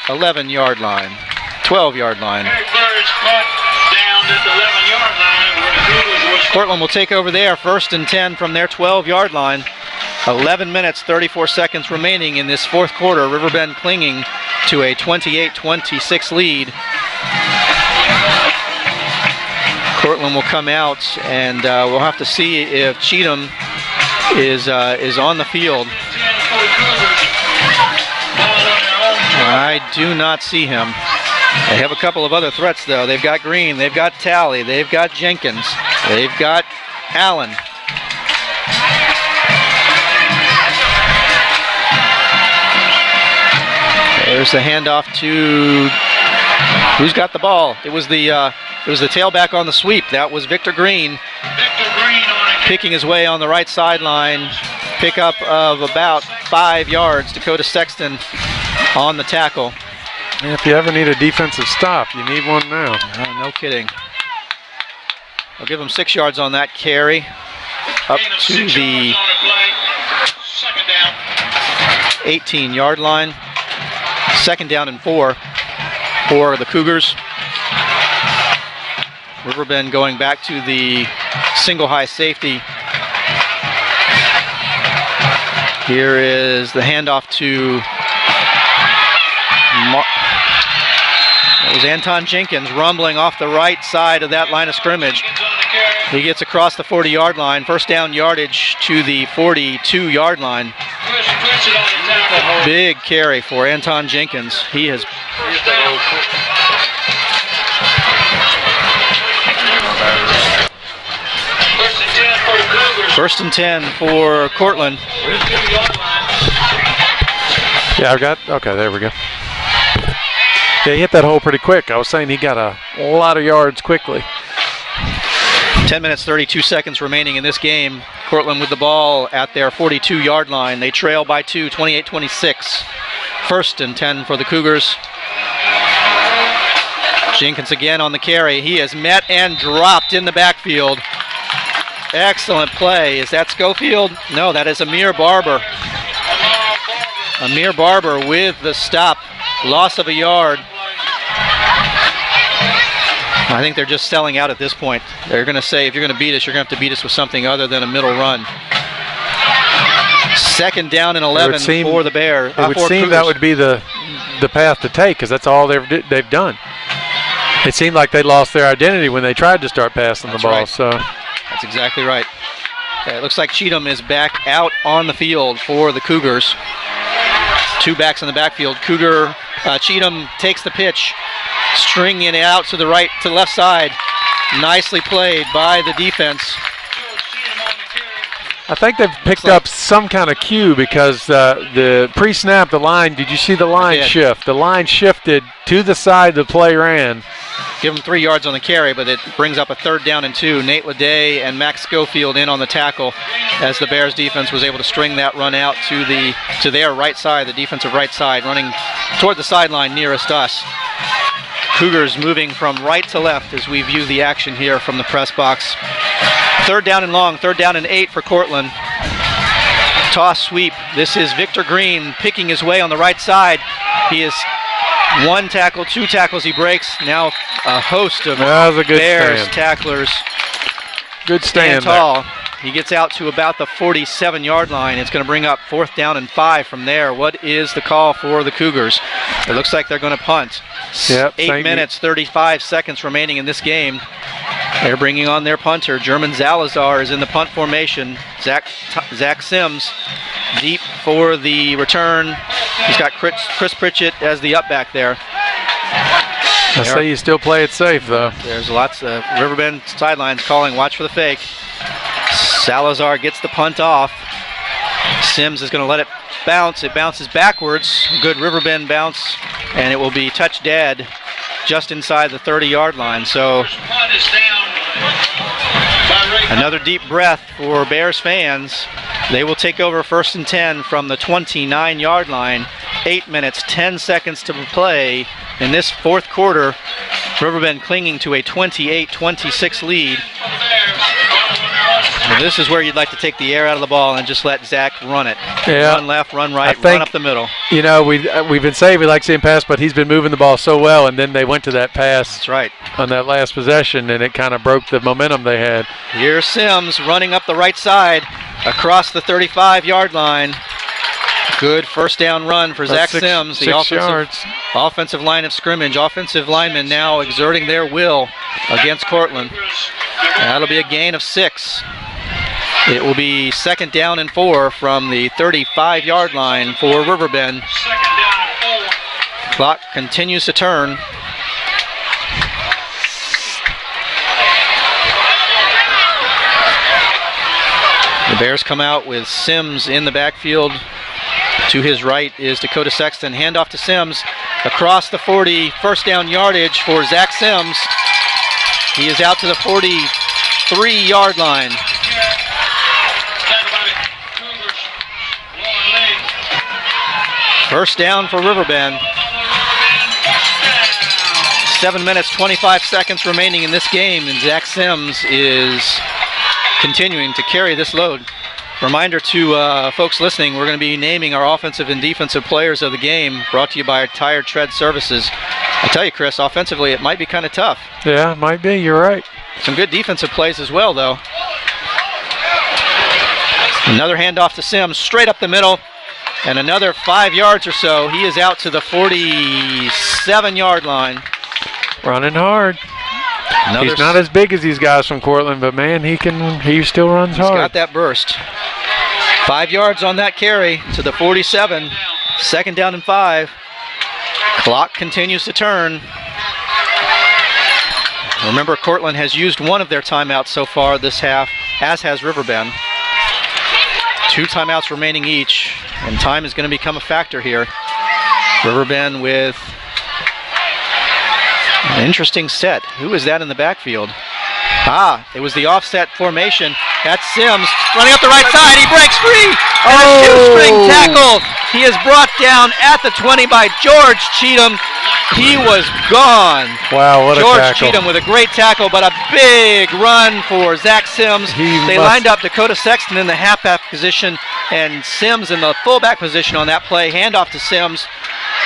11-yard line, 12-yard line. Eric Bird's punt down at the 11-yard line where the Cougars was. Courtland will take over there, 1st and 10 from their 12-yard line. 11 minutes, 34 seconds remaining in this 4th quarter. Riverbend clinging to a 28-26 lead. Courtland will come out, and we'll have to see if Cheatham is on the field. I do not see him. They have a couple of other threats, though. They've got Green, they've got Talley, they've got Jenkins, they've got Allen. There's the handoff to who's got the ball. It was the tailback on the sweep. That was Victor Green. Picking his way on the right sideline. Pickup of about 5 yards. Dakota Sexton on the tackle. If you ever need a defensive stop, you need one now. No kidding. I'll give him 6 yards on that carry. Up to the 18-yard line. 2nd down and 4 for the Cougars. Riverbend going back to the single high safety. Here is the handoff to that was Anton Jenkins rumbling off the right side of that line of scrimmage. He gets across the 40-yard line. 1st down yardage to the 42-yard line. Big carry for Anton Jenkins. He has... First and 10 for Courtland. Yeah, I've got... Okay, there we go. Yeah, he hit that hole pretty quick. I was saying he got a lot of yards quickly. 10 minutes, 32 seconds remaining in this game. Courtland with the ball at their 42-yard line. They trail by 2, 28-26. 1st and 10 for the Cougars. Jenkins again on the carry. He is met and dropped in the backfield. Excellent play. Is that Schofield? No, that is Amir Barber. Amir Barber with the stop. Loss of a yard. I think they're just selling out at this point. They're going to say, if you're going to beat us, you're going to have to beat us with something other than a middle run. 2nd down and 11 for the Bears. It would seem that would be the path to take, because that's all they've done. It seemed like they lost their identity when they tried to start passing the ball. Right. So that's exactly right. Okay, it looks like Cheatham is back out on the field for the Cougars. 2 backs in the backfield. Cheatham takes the pitch, stringing it out to the right, to the left side. Nicely played by the defense. I think they've picked up some kind of cue, because the pre-snap, the line, did you see the line shift? The line shifted to the side the play ran. Give them 3 yards on the carry, but it brings up a 3rd down and 2. Nate Leday and Max Schofield in on the tackle as the Bears defense was able to string that run out to their right side, the defensive right side, running toward the sideline nearest us. Cougars moving from right to left as we view the action here from the press box. 3rd down and long, 3rd down and 8 for Courtland. Toss sweep. This is Victor Green picking his way on the right side. He is 1 tackle, 2 tackles he breaks. Now a host of Bears tacklers. Good stand tall. He gets out to about the 47-yard line. It's going to bring up 4th down and 5 from there. What is the call for the Cougars? It looks like they're going to punt. 8 minutes, 35 seconds remaining in this game. They're bringing on their punter. German Salazar is in the punt formation. Zach Sims deep for the return. He's got Chris Pritchett as the up back there. I say you still play it safe, though. There's lots of Riverbend sidelines calling, watch for the fake. Salazar gets the punt off. Sims is going to let it bounce. It bounces backwards. Good Riverbend bounce, and it will be touch dead just inside the 30-yard line. So another deep breath for Bears fans. They will take over 1st and 10 from the 29-yard line. 8 minutes, 10 seconds to play in this fourth quarter. Riverbend clinging to a 28-26 lead. And this is where you'd like to take the air out of the ball and just let Zach run it. Yeah. Run left, run right, run up the middle. You know, we've been saying we like seeing pass, but he's been moving the ball so well, and then they went to that pass. That's right. On that last possession, and it kind of broke the momentum they had. Here's Sims running up the right side across the 35-yard line. Good first down run for Zach Sims. The offensive line of scrimmage. Offensive linemen now exerting their will against Courtland. That'll be a gain of 6. It will be 2nd down and 4 from the 35-yard line for Riverbend. Clock continues to turn. The Bears come out with Sims in the backfield. To his right is Dakota Sexton. Handoff to Sims across the 40. First down yardage for Zach Sims. He is out to the 43-yard line. First down for Riverbend. 7 minutes, 25 seconds remaining in this game, and Zach Sims is continuing to carry this load. Reminder to folks listening, we're going to be naming our offensive and defensive players of the game, brought to you by Tire Tread Services. I tell you, Chris, offensively it might be kind of tough. Yeah, it might be. You're right. Some good defensive plays as well, though. Another handoff to Sims, straight up the middle, and another 5 yards or so. He is out to the 47-yard line. Running hard. He's not as big as these guys from Courtland, but man, he still runs hard. He's got that burst. 5 yards on that carry to the 47. 2nd down and 5. Clock continues to turn. Remember, Courtland has used one of their timeouts so far this half, as has Riverbend. 2 timeouts remaining each, and time is going to become a factor here. Riverbend with an interesting set. Who is that in the backfield? It was the offset formation. That's Sims running up the right side. He breaks free. And a shoestring tackle. He is brought down at the 20 by George Cheatham. He was gone. Wow, what a tackle. George Cheatham with a great tackle, but a big run for Zach Sims. They lined up Dakota Sexton in the halfback position and Sims in the fullback position on that play. Handoff to Sims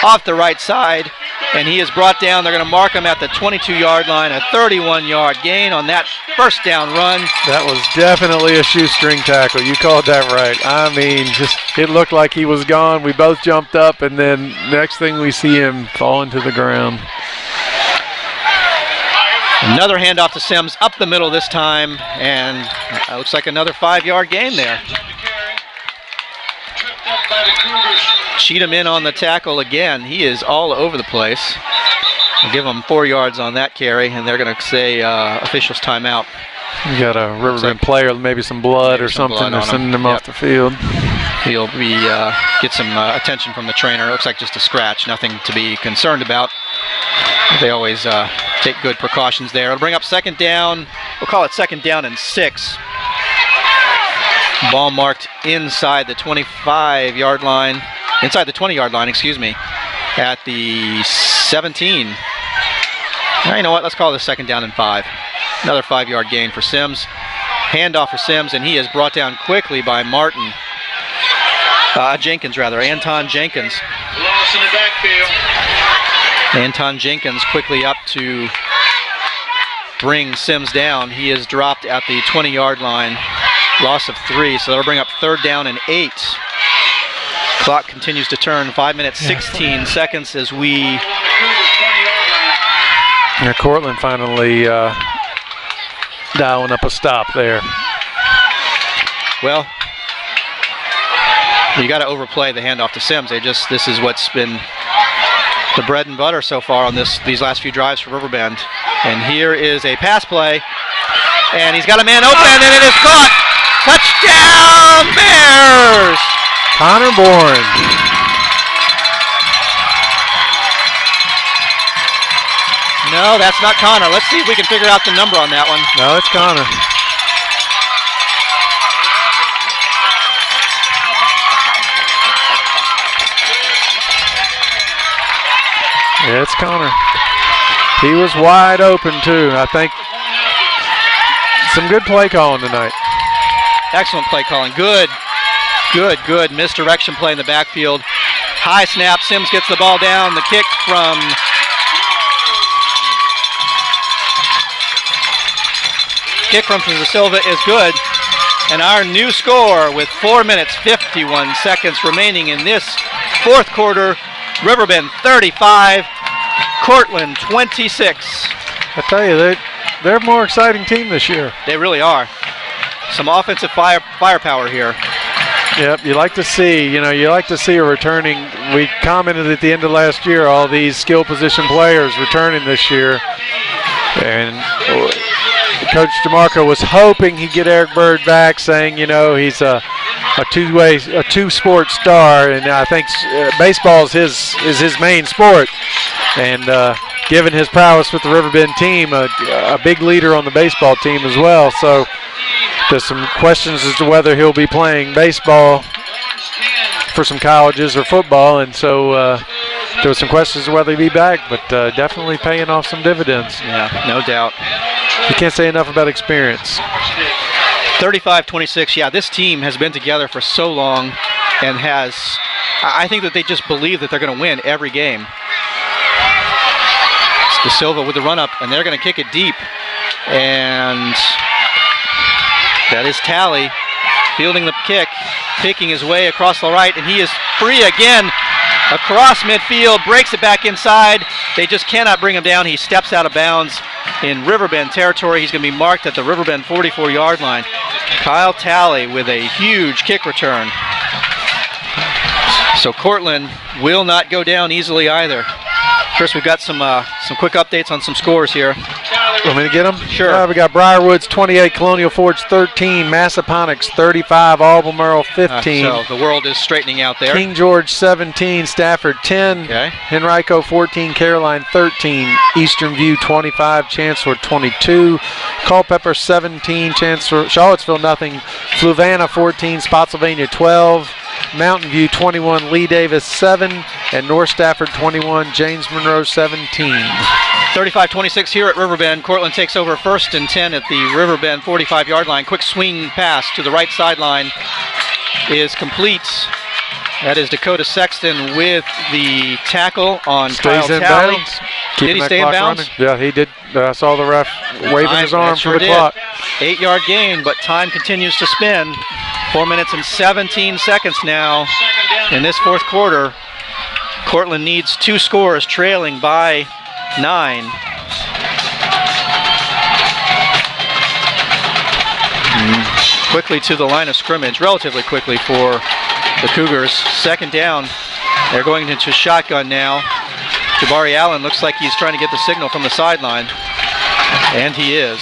off the right side, and he is brought down. They're going to mark him at the 22-yard line, a 31-yard gain on that first down run. That was definitely a shoestring tackle. You called that right. I mean, just it looked like he was gone. We both jumped up, and then next thing we see him falling to the ground. Another handoff to Sims up the middle this time, and it looks like another 5-yard gain there. Cheatham in on the tackle again. He is all over the place. We'll give him 4 yards on that carry, and they're going to say officials timeout. You got a Riverbend player, maybe some blood or something. They're sending him off the field. He'll be get some attention from the trainer. It looks like just a scratch, nothing to be concerned about. They always take good precautions there. It'll bring up 2nd down. We'll call it 2nd down and 6. Ball marked inside the 25-yard line. Inside the 20-yard line, excuse me, at the 17. You know what? Let's call this 2nd down and 5. Another 5-yard gain for Sims. Handoff for Sims, and he is brought down quickly by Anton Jenkins. Loss in the backfield. Anton Jenkins quickly up to bring Sims down. He is dropped at the 20-yard line. Loss of 3, so that'll bring up 3rd down and 8. Clock continues to turn. 5 minutes, 16 seconds as we... Courtland finally dialing up a stop there. Well, You got to overplay the handoff to Sims. This is what's been the bread and butter so far on these last few drives for Riverbend. And here is a pass play, and he's got a man open, and it is caught. Touchdown, Bears! Connor Bourne. No, that's not Connor. Let's see if we can figure out the number on that one. No, it's Connor. Yeah, it's Connor. He was wide open, too. I think some good play calling tonight. Excellent play calling. Good misdirection play in the backfield. High snap. Sims gets the ball down. The kick from Da Silva is good. And our new score with 4 minutes, 51 seconds remaining in this fourth quarter. Riverbend 35, Courtland 26. I tell you, they're a more exciting team this year. They really are. Some offensive firepower here. Yep, you like to see a returning. We commented at the end of last year, all these skill position players returning this year. And Coach DeMarco was hoping he'd get Eric Bird back, saying, he's a two-sport star, and I think baseball is his main sport. And given his prowess with the Riverbend team, a big leader on the baseball team as well. So there's some questions as to whether he'll be playing baseball for some colleges or football, and so there was some questions as to whether he'd be back, but definitely paying off some dividends. Yeah, no doubt. You can't say enough about experience. 35-26, yeah, this team has been together for so long and I think that they just believe that they're going to win every game. It's Da Silva with the run-up, and they're going to kick it deep. And that is Talley fielding the kick, picking his way across the right, and he is free again across midfield, breaks it back inside. They just cannot bring him down. He steps out of bounds in Riverbend territory. He's going to be marked at the Riverbend 44-yard line. Kyle Talley with a huge kick return. So Courtland will not go down easily either. Chris, we've got some quick updates on some scores here. Want me to get them? Sure. We got Briarwoods 28, Colonial Forge 13, Massaponax 35, Albemarle 15. So the world is straightening out there. King George 17, Stafford 10, okay. Henrico 14, Caroline 13, Eastern View 25, Chancellor 22, Culpeper 17, Charlottesville nothing, Fluvanna 14, Spotsylvania 12, Mountain View 21, Lee Davis 7, and North Stafford 21, James Monroe 17. 35-26 here at Riverbend. Courtland takes over 1st and 10 at the Riverbend 45-yard line. Quick swing pass to the right sideline is complete. That is Dakota Sexton with the tackle on Kyle Talley. Did he stay in bounds? Running. Yeah, he did. I saw the ref waving his arm for the clock. 8-yard gain, but time continues to spin. 4 minutes and 17 seconds now in this fourth quarter. Courtland needs 2 scores, trailing by 9. Quickly to the line of scrimmage, relatively quickly for the Cougars. 2nd down. They're going into shotgun now. Jabari Allen looks like he's trying to get the signal from the sideline, and he is.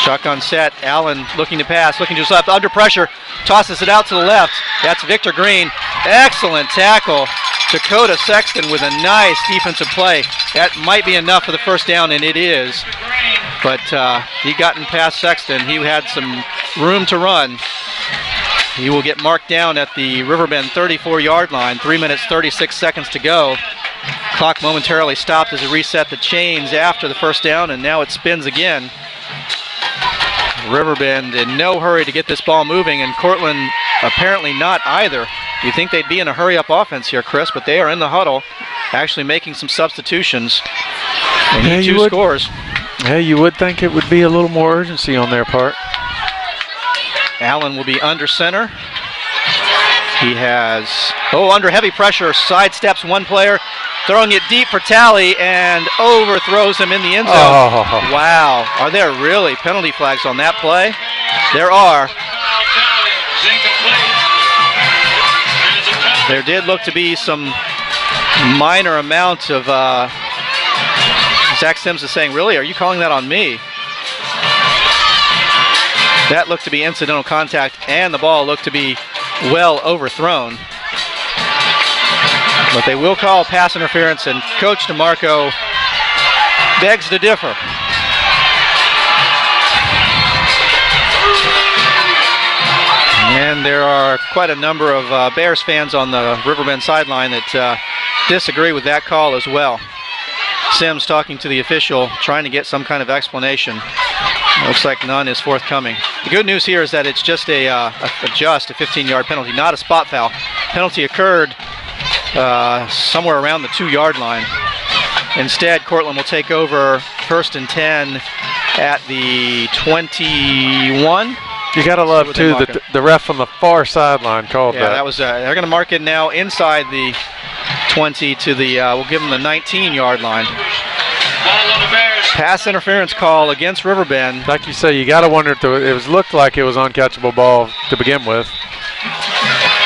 Shotgun set. Allen looking to pass, looking to his left, under pressure, tosses it out to the left. That's Victor Green. Excellent tackle. Dakota Sexton with a nice defensive play. That might be enough for the first down, and it is. But he gotten past Sexton. He had some room to run. He will get marked down at the Riverbend 34-yard line. 3 minutes, 36 seconds to go. Clock momentarily stopped as it reset the chains after the first down, and now it spins again. Riverbend in no hurry to get this ball moving, and Courtland apparently not either. You'd think they'd be in a hurry-up offense here, Chris, but they are in the huddle, actually making some substitutions. They need 2 scores. Yeah, you would think it would be a little more urgency on their part. Allen will be under center. He has, under heavy pressure, sidesteps one player, throwing it deep for Talley, and overthrows him in the end zone. Oh. Wow. Are there really penalty flags on that play? There are. There did look to be some minor amount of, Zach Sims is saying, really, are you calling that on me? That looked to be incidental contact, and the ball looked to be well overthrown. But they will call pass interference, and Coach DeMarco begs to differ. And there are quite a number of Bears fans on the Riverbend sideline that disagree with that call as well. Sims talking to the official, trying to get some kind of explanation. Looks like none is forthcoming. The good news here is that it's just a 15-yard penalty, not a spot foul. Penalty occurred somewhere around the 2-yard line. Instead, Courtland will take over 1st and 10 at the 21. You got to love, too, that the ref on the far sideline called that. Yeah, that was, they're going to mark it now inside the 20 to the, we'll give them the 19-yard line. Pass interference call against Riverbend. Like you say, you got to wonder if it looked like it was uncatchable ball to begin with.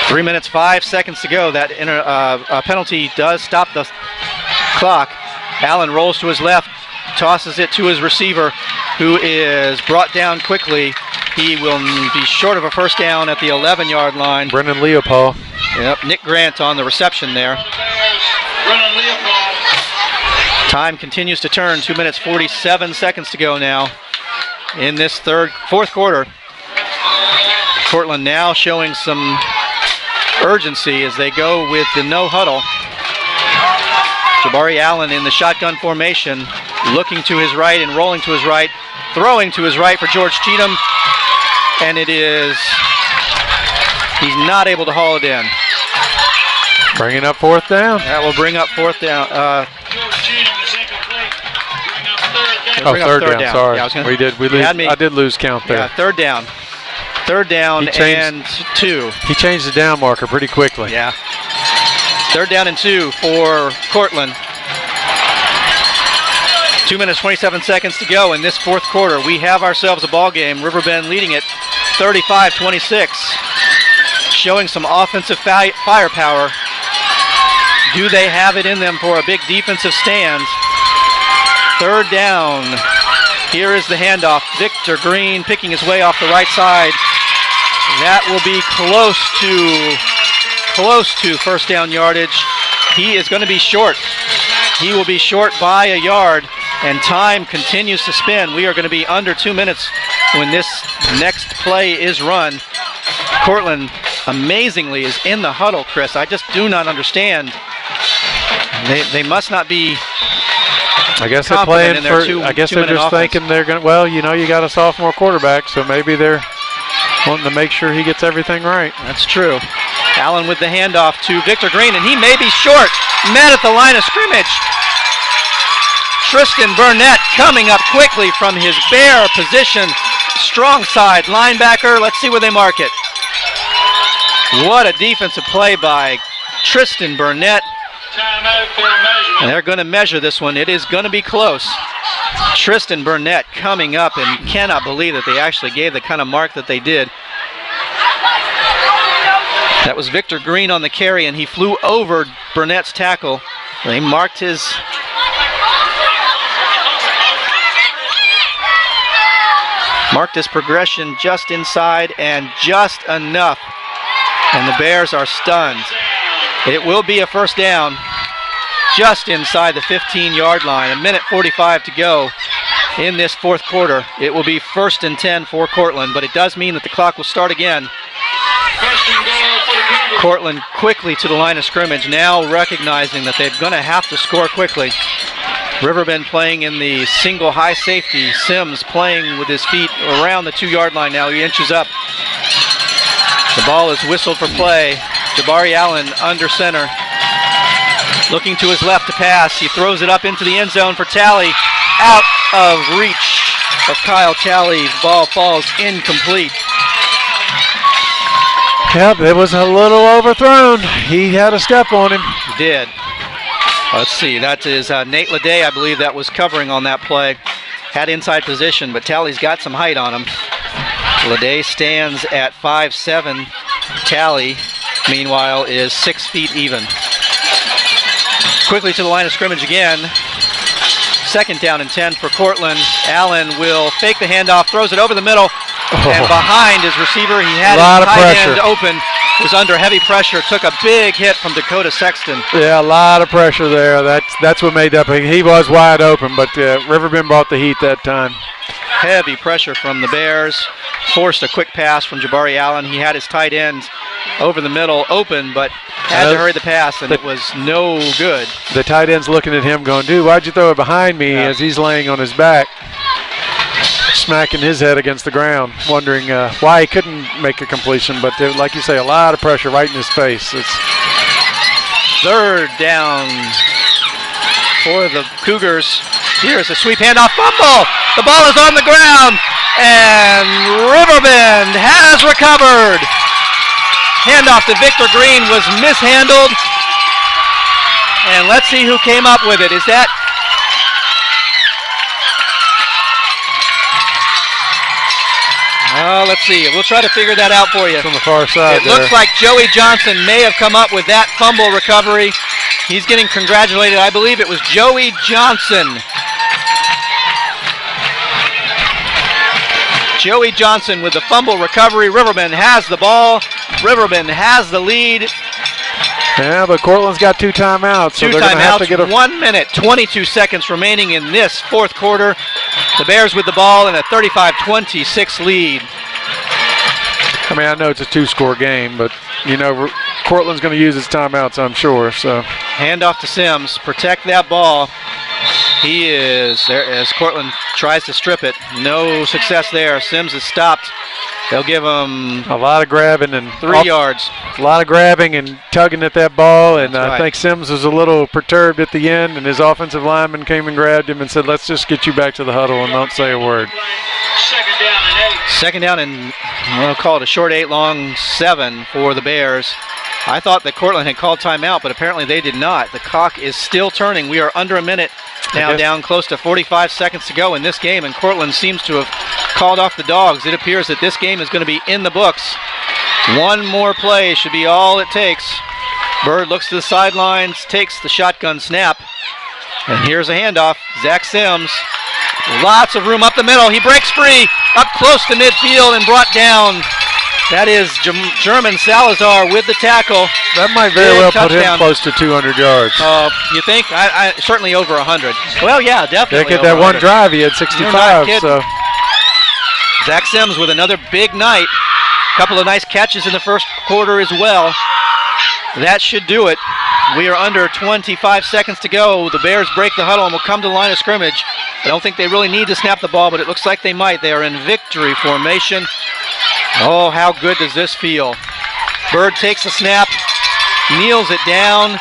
3 minutes, 5 seconds to go. That penalty does stop the clock. Allen rolls to his left, tosses it to his receiver, who is brought down quickly. He will be short of a first down at the 11-yard line. Brennan Leopold. Yep, Nick Grant on the reception there. Time continues to turn. 2 minutes, 47 seconds to go now in this fourth quarter. Courtland now showing some urgency as they go with the no huddle. Jabari Allen in the shotgun formation, looking to his right and rolling to his right, throwing to his right for George Cheatham, and he's not able to haul it in. Bringing up 4th down. That will bring up 4th down. Third down. Sorry, yeah, I did lose count there. Yeah, 3rd down. 3rd down and 2. He changed the down marker pretty quickly. Yeah. 3rd down and 2 for Courtland. 2 minutes, 27 seconds to go in this fourth quarter. We have ourselves a ball game. Riverbend leading it 35-26. Showing some offensive firepower. Do they have it in them for a big defensive stand? 3rd down. Here is the handoff. Victor Green picking his way off the right side. That will be close to first down yardage. He is going to be short. He will be short by a yard, and time continues to spin. We are going to be under 2 minutes when this next play is run. Courtland, amazingly, is in the huddle, Chris. I just do not understand. They must not be. I guess they're playing for. I guess they're just thinking they're going to. Well, you know, you got a sophomore quarterback, so maybe they're wanting to make sure he gets everything right. That's true. Allen with the handoff to Victor Green, and he may be short. Met at the line of scrimmage. Tristan Burnett coming up quickly from his Bear position. Strong side linebacker. Let's see where they mark it. What a defensive play by Tristan Burnett. And they're going to measure this one. It is going to be close. Tristan Burnett coming up, and cannot believe that they actually gave the kind of mark that they did. That was Victor Green on the carry, and he flew over Burnett's tackle. They marked his progression just inside and just enough. And the Bears are stunned. It will be a first down just inside the 15-yard line. 1 minute 45 to go in this fourth quarter. It will be 1st and 10 for Courtland, but it does mean that the clock will start again. Courtland quickly to the line of scrimmage, now recognizing that they're going to have to score quickly. Riverbend playing in the single high safety. Sims playing with his feet around the 2-yard line now. He inches up. The ball is whistled for play. Jabari Allen under center. Looking to his left to pass. He throws it up into the end zone for Talley. Out of reach of Kyle Talley. The ball falls incomplete. Yep, it was a little overthrown. He had a step on him. He did. Let's see, that is Nate Leday, I believe, that was covering on that play. Had inside position, but Talley's got some height on him. Leday stands at 5'7". Talley meanwhile, is 6 feet even. Quickly to the line of scrimmage again. 2nd down and 10 for Courtland. Allen will fake the handoff, throws it over the middle, and behind his receiver. He had his tight end open, was under heavy pressure, took a big hit from Dakota Sexton. Yeah, a lot of pressure there. That's what made that. He was wide open, but Riverbend brought the heat that time. Heavy pressure from the Bears. Forced a quick pass from Jabari Allen. He had his tight end over the middle open, but had to hurry the pass, and it was no good. The tight end's looking at him going, dude, why'd you throw it behind me, as he's laying on his back, smacking his head against the ground, wondering why he couldn't make a completion. But like you say, a lot of pressure right in his face. It's 3rd down for the Cougars. Here's a sweep handoff, fumble. The ball is on the ground, and Riverbend has recovered. Handoff to Victor Green was mishandled, and let's see who came up with it. Is that let's see. We'll try to figure that out for you. From the far side. It looks like Joey Johnson may have come up with that fumble recovery. He's getting congratulated. I believe it was Joey Johnson. Joey Johnson with the fumble recovery. Riverbend has the ball. Riverbend has the lead. Yeah, but Courtland's got 2 timeouts. So 2 timeouts, 1 minute, 22 seconds remaining in this 4th quarter. The Bears with the ball in a 35-26 lead. I mean, I know it's a 2-score game, but, you know, Courtland's going to use his timeouts, I'm sure. So handoff to Sims. Protect that ball. He is there as Courtland tries to strip it. No success there. Sims is stopped. They'll give him a lot of grabbing and 3 yards. A lot of grabbing and tugging at that ball, and right. I think Sims was a little perturbed at the end, and his offensive lineman came and grabbed him and said, let's just get you back to the huddle and don't say a word. 2nd down and 8. 2nd down and we'll call it a short 8, long 7 for the Bears. I thought that Courtland had called timeout, but apparently they did not. The clock is still turning. We are under a minute now, down close to 45 seconds to go in this game, and Courtland seems to have called off the dogs. It appears that this game is going to be in the books. 1 more play should be all it takes. Bird looks to the sidelines, takes the shotgun snap, and here's a handoff. Zach Sims, lots of room up the middle. He breaks free, up close to midfield and brought down. That is German Salazar with the tackle. That might very well put him close to 200 yards. You think? I certainly over 100. Well, yeah, definitely. Look at that 100. One drive, he had 65. So Zach Sims with another big night. Couple of nice catches in the 1st quarter as well. That should do it. We are under 25 seconds to go. The Bears break the huddle and will come to the line of scrimmage. I don't think they really need to snap the ball, but it looks like they might. They are in victory formation. Oh, how good does this feel? Bird takes the snap, kneels it down.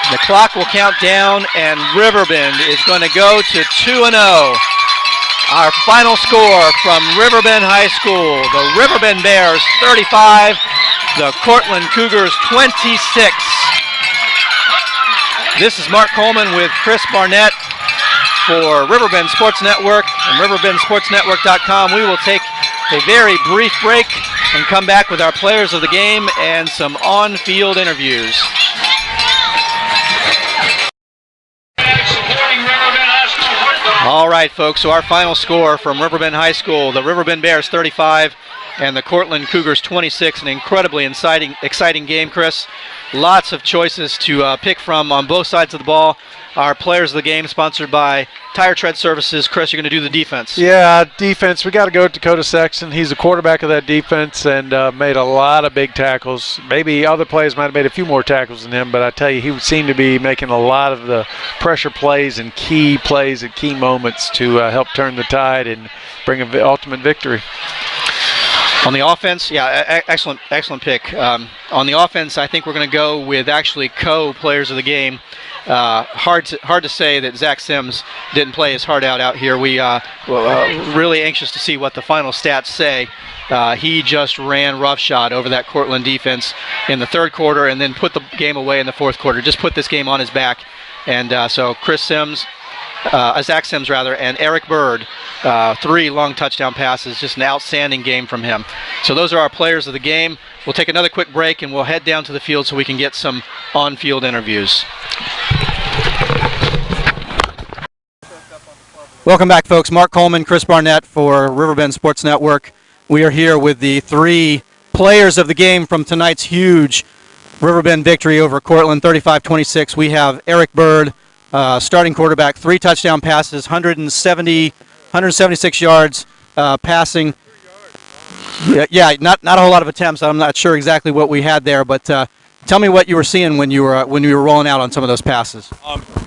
The clock will count down, and Riverbend is going to go to 2-0. Our final score from Riverbend High School, the Riverbend Bears 35, the Courtland Cougars 26. This is Mark Coleman with Chris Barnett for Riverbend Sports Network and riverbendsportsnetwork.com. We will take a very brief break and come back with our players of the game and some on-field interviews. All right, folks, so our final score from Riverbend High School, the Riverbend Bears 35 and the Courtland Cougars 26. An incredibly exciting game, Chris. Lots of choices to pick from on both sides of the ball. Our players of the game sponsored by Tire Tread Services. Chris, you're going to do the defense. Yeah, defense. We got to go with Dakota Sexton. He's the quarterback of that defense and made a lot of big tackles. Maybe other players might have made a few more tackles than him, but I tell you, he seemed to be making a lot of the pressure plays and key plays at key moments to help turn the tide and bring an ultimate victory. On the offense, yeah, excellent pick. On the offense, I think we're going to go with actually co-players of the game. Hard to say that Zach Sims didn't play his heart out here. We really anxious to see what the final stats say. He just ran roughshod over that Courtland defense in the 3rd quarter and then put the game away in the 4th quarter. Just put this game on his back. And so Zach Sims and Eric Bird, 3 long touchdown passes, just an outstanding game from him. So those are our players of the game. We'll take another quick break and we'll head down to the field so we can get some on-field interviews. Welcome back, folks. Mark Coleman, Chris Barnett for Riverbend Sports Network. We are here with the three players of the game from tonight's huge Riverbend victory over Courtland, 35-26. We have Eric Bird, starting quarterback, 3 touchdown passes, 176 yards passing. Yeah, not a whole lot of attempts. I'm not sure exactly what we had there, but tell me what you were seeing when you were rolling out on some of those passes.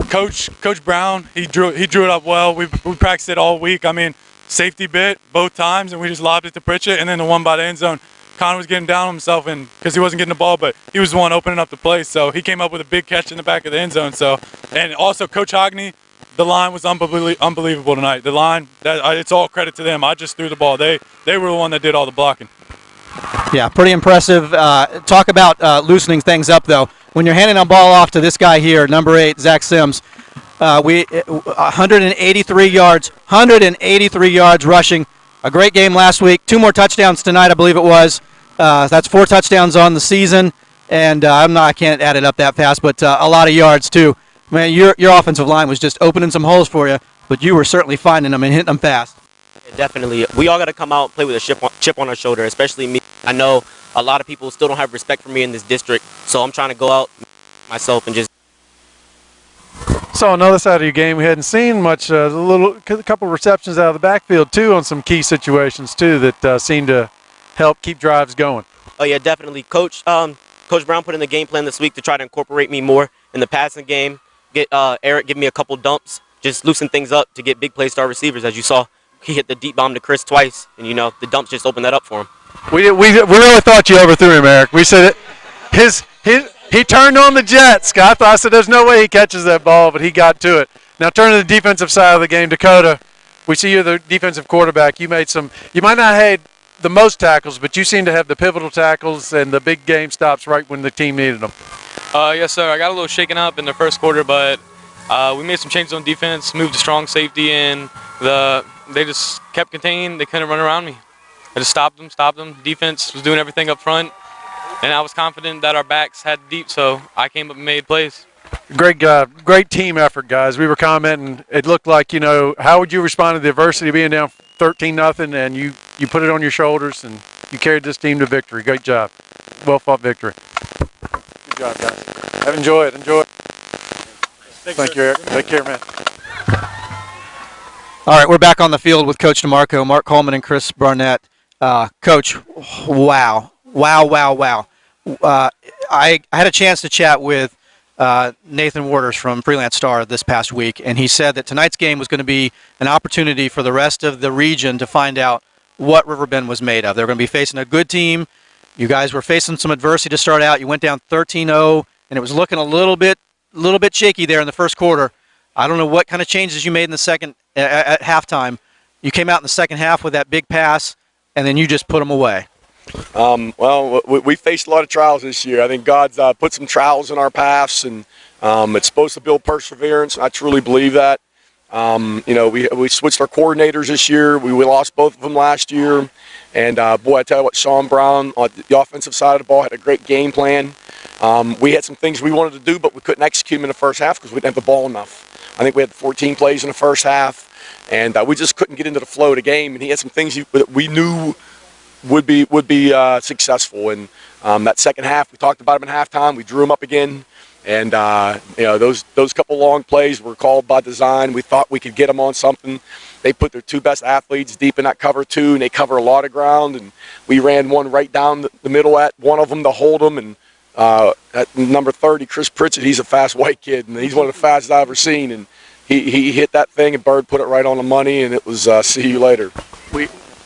Coach Brown, he drew it up well. We practiced it all week. I mean, safety bit both times, and we just lobbed it to Pritchett, and then the one by the end zone. Connor was getting down on himself because he wasn't getting the ball, but he was the one opening up the play. So he came up with a big catch in the back of the end zone. So, and also Coach Hogney, the line was unbelievable tonight. The line, it's all credit to them. I just threw the ball. They were the one that did all the blocking. Yeah, pretty impressive. Talk about loosening things up, though. When you're handing a ball off to this guy here, number 8, Zach Sims, 183 yards rushing. A great game last week. 2 more touchdowns tonight, I believe it was. That's 4 touchdowns on the season, and I can't add it up that fast, but a lot of yards too. Man, your offensive line was just opening some holes for you, but you were certainly finding them and hitting them fast. Definitely. We all got to come out and play with a chip on our shoulder, especially me. I know a lot of people still don't have respect for me in this district, so I'm trying to go out myself and just. So on the other side of your game, we hadn't seen much. A couple receptions out of the backfield too on some key situations too that seemed to help keep drives going. Oh yeah, definitely. Coach Brown put in the game plan this week to try to incorporate me more in the passing game. Get Eric give me a couple dumps, just loosen things up to get big plays to our receivers. As you saw, he hit the deep bomb to Chris twice, and the dumps just opened that up for him. We really thought you overthrew him, Eric. We said he turned on the jet, Scott. I said there's no way he catches that ball, but he got to it. Now turn to the defensive side of the game, Dakota. We see you're the defensive quarterback. You might not have had the most tackles, but you seem to have the pivotal tackles and the big game stops right when the team needed them. Yes, sir. I got a little shaken up in the first quarter, but we made some changes on defense, moved to strong safety, and they just kept contained. They couldn't run around me. I just stopped them. Defense was doing everything up front, and I was confident that our backs had deep, so I came up and made plays. Great team effort, guys. We were commenting. It looked like, how would you respond to the adversity being down 13-0, and you put it on your shoulders and you carried this team to victory. Great job. Well-fought victory. Good job, guys. Enjoy it. Thank you, Eric. Take care, man. All right, we're back on the field with Coach DeMarco, Mark Coleman, and Chris Barnett. Coach, wow. I had a chance to chat with Nathan Waters from Freelance Star this past week, and he said that tonight's game was going to be an opportunity for the rest of the region to find out what Riverbend was made of. They're going to be facing a good team. You guys were facing some adversity to start out. You went down 13-0, and it was looking a little bit shaky there in the first quarter. I don't know what kind of changes you made in the second at halftime. You came out in the second half with that big pass, and then you just put them away. Well, we faced a lot of trials this year. I think God's put some trials in our paths, and it's supposed to build perseverance. I truly believe that. We switched our coordinators this year. We lost both of them last year. And, boy, I tell you what, Sean Brown on the offensive side of the ball had a great game plan. We had some things we wanted to do, but we couldn't execute them in the first half because we didn't have the ball enough. I think we had 14 plays in the first half, and we just couldn't get into the flow of the game. And he had some things that we knew would be successful. And that second half, we talked about him in halftime. We drew him up again. And, those couple long plays were called by design. We thought we could get them on something. They put their 2 best athletes deep in that cover 2, and they cover a lot of ground. And we ran one right down the middle at one of them to hold them. And at number 30, Chris Pritchett, he's a fast white kid, and he's one of the fastest I've ever seen. And he hit that thing, and Bird put it right on the money, and it was see you later.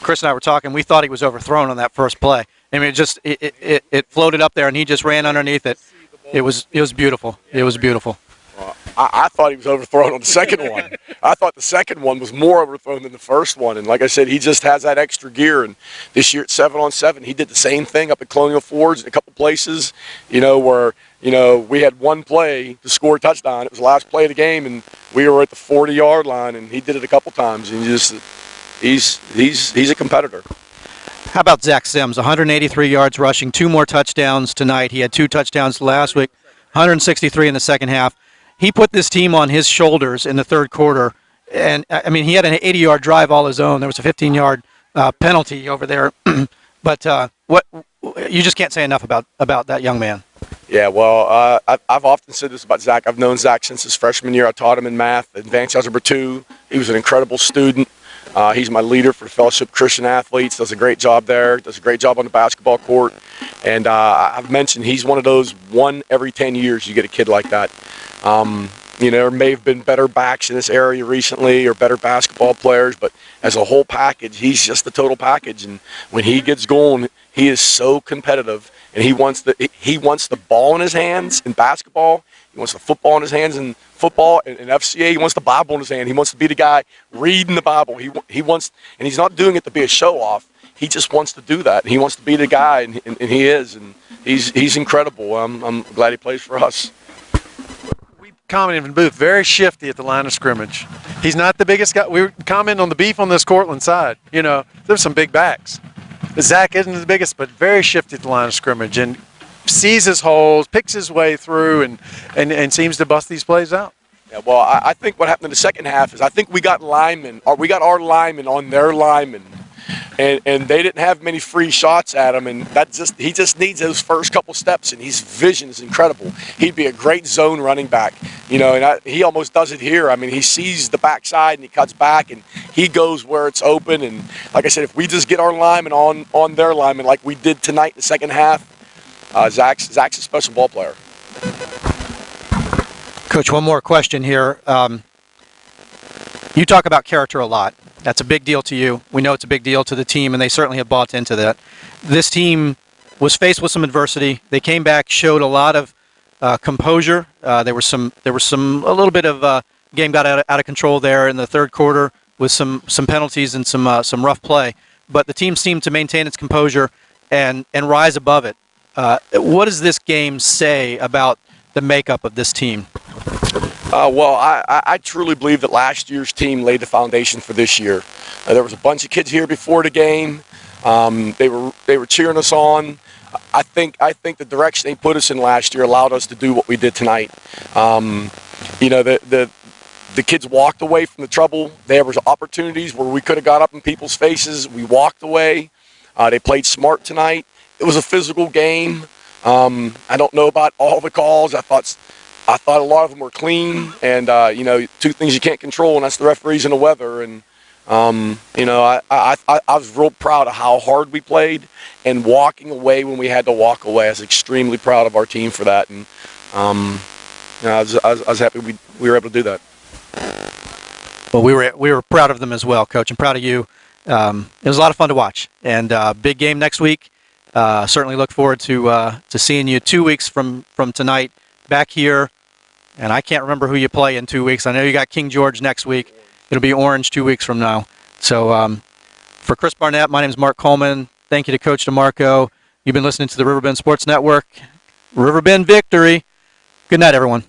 Chris and I were talking. We thought he was overthrown on that first play. I mean, it floated up there, and he just ran underneath it. It was beautiful. It was beautiful. I thought he was overthrown on the second one. I thought the second one was more overthrown than the first one. And like I said, he just has that extra gear. And this year at 7-on-7, he did the same thing up at Colonial Forge in a couple places, where, we had one play to score a touchdown. It was the last play of the game, and we were at the 40-yard line, and he did it a couple times. And he's a competitor. How about Zach Sims? 183 yards rushing, 2 more touchdowns tonight. He had 2 touchdowns last week, 163 in the second half. He put this team on his shoulders in the third quarter. And, I mean, he had an 80-yard drive all his own. There was a 15-yard penalty over there. But what you just can't say enough about that young man. Yeah, well, I've often said this about Zach. I've known Zach since his freshman year. I taught him in math, advanced algebra 2. He was an incredible student. He's my leader for the Fellowship of Christian Athletes, does a great job there, does a great job on the basketball court. And I've mentioned he's one of those 1 every 10 years you get a kid like that. There may have been better backs in this area recently or better basketball players, but as a whole package, he's just the total package. And when he gets going, he is so competitive. And he wants the ball in his hands in basketball. He wants the football in his hands in football and FCA. He wants the Bible in his hand. He wants to be the guy reading the Bible. He wants, and he's not doing it to be a show off. He just wants to do that. He wants to be the guy, and he is. And he's incredible. I'm glad he plays for us. We commented in the booth, very shifty at the line of scrimmage. He's not the biggest guy. We were commenting on the beef on this Courtland side. There's some big backs. Zach isn't the biggest, but very shifty at the line of scrimmage and sees his holes, picks his way through, and seems to bust these plays out. Yeah, well, I think what happened in the second half is I think we got our linemen on their linemen, and they didn't have many free shots at him, and he just needs those first couple steps, and his vision is incredible. He'd be a great zone running back, and he almost does it here. I mean, he sees the backside and he cuts back and he goes where it's open. And like I said, if we just get our linemen on their linemen like we did tonight in the second half, Zach's a special ball player. Coach, one more question here. You talk about character a lot. That's a big deal to you. We know it's a big deal to the team, and they certainly have bought into that. This team was faced with some adversity. They came back, showed a lot of composure. There was a little bit of game got out of control there in the third quarter with some penalties and some rough play. But the team seemed to maintain its composure and rise above it. What does this game say about the makeup of this team? Well, I truly believe that last year's team laid the foundation for this year. There was a bunch of kids here before the game. They were cheering us on. I think the direction they put us in last year allowed us to do what we did tonight. The kids walked away from the trouble. There was opportunities where we could have got up in people's faces. We walked away. They played smart tonight. It was a physical game. I don't know about all the calls. I thought a lot of them were clean, and 2 things you can't control, and that's the referees and the weather. And I was real proud of how hard we played, and walking away when we had to walk away. I was extremely proud of our team for that, and I was happy we were able to do that. Well, we were proud of them as well, Coach, and proud of you. It was a lot of fun to watch, and big game next week. Certainly look forward to seeing you 2 weeks from tonight back here. And I can't remember who you play in 2 weeks. I know you got King George next week. It'll be Orange 2 weeks from now. So for Chris Barnett, my name is Mark Coleman. Thank you to Coach DeMarco. You've been listening to the Riverbend Sports Network. Riverbend victory. Good night, everyone.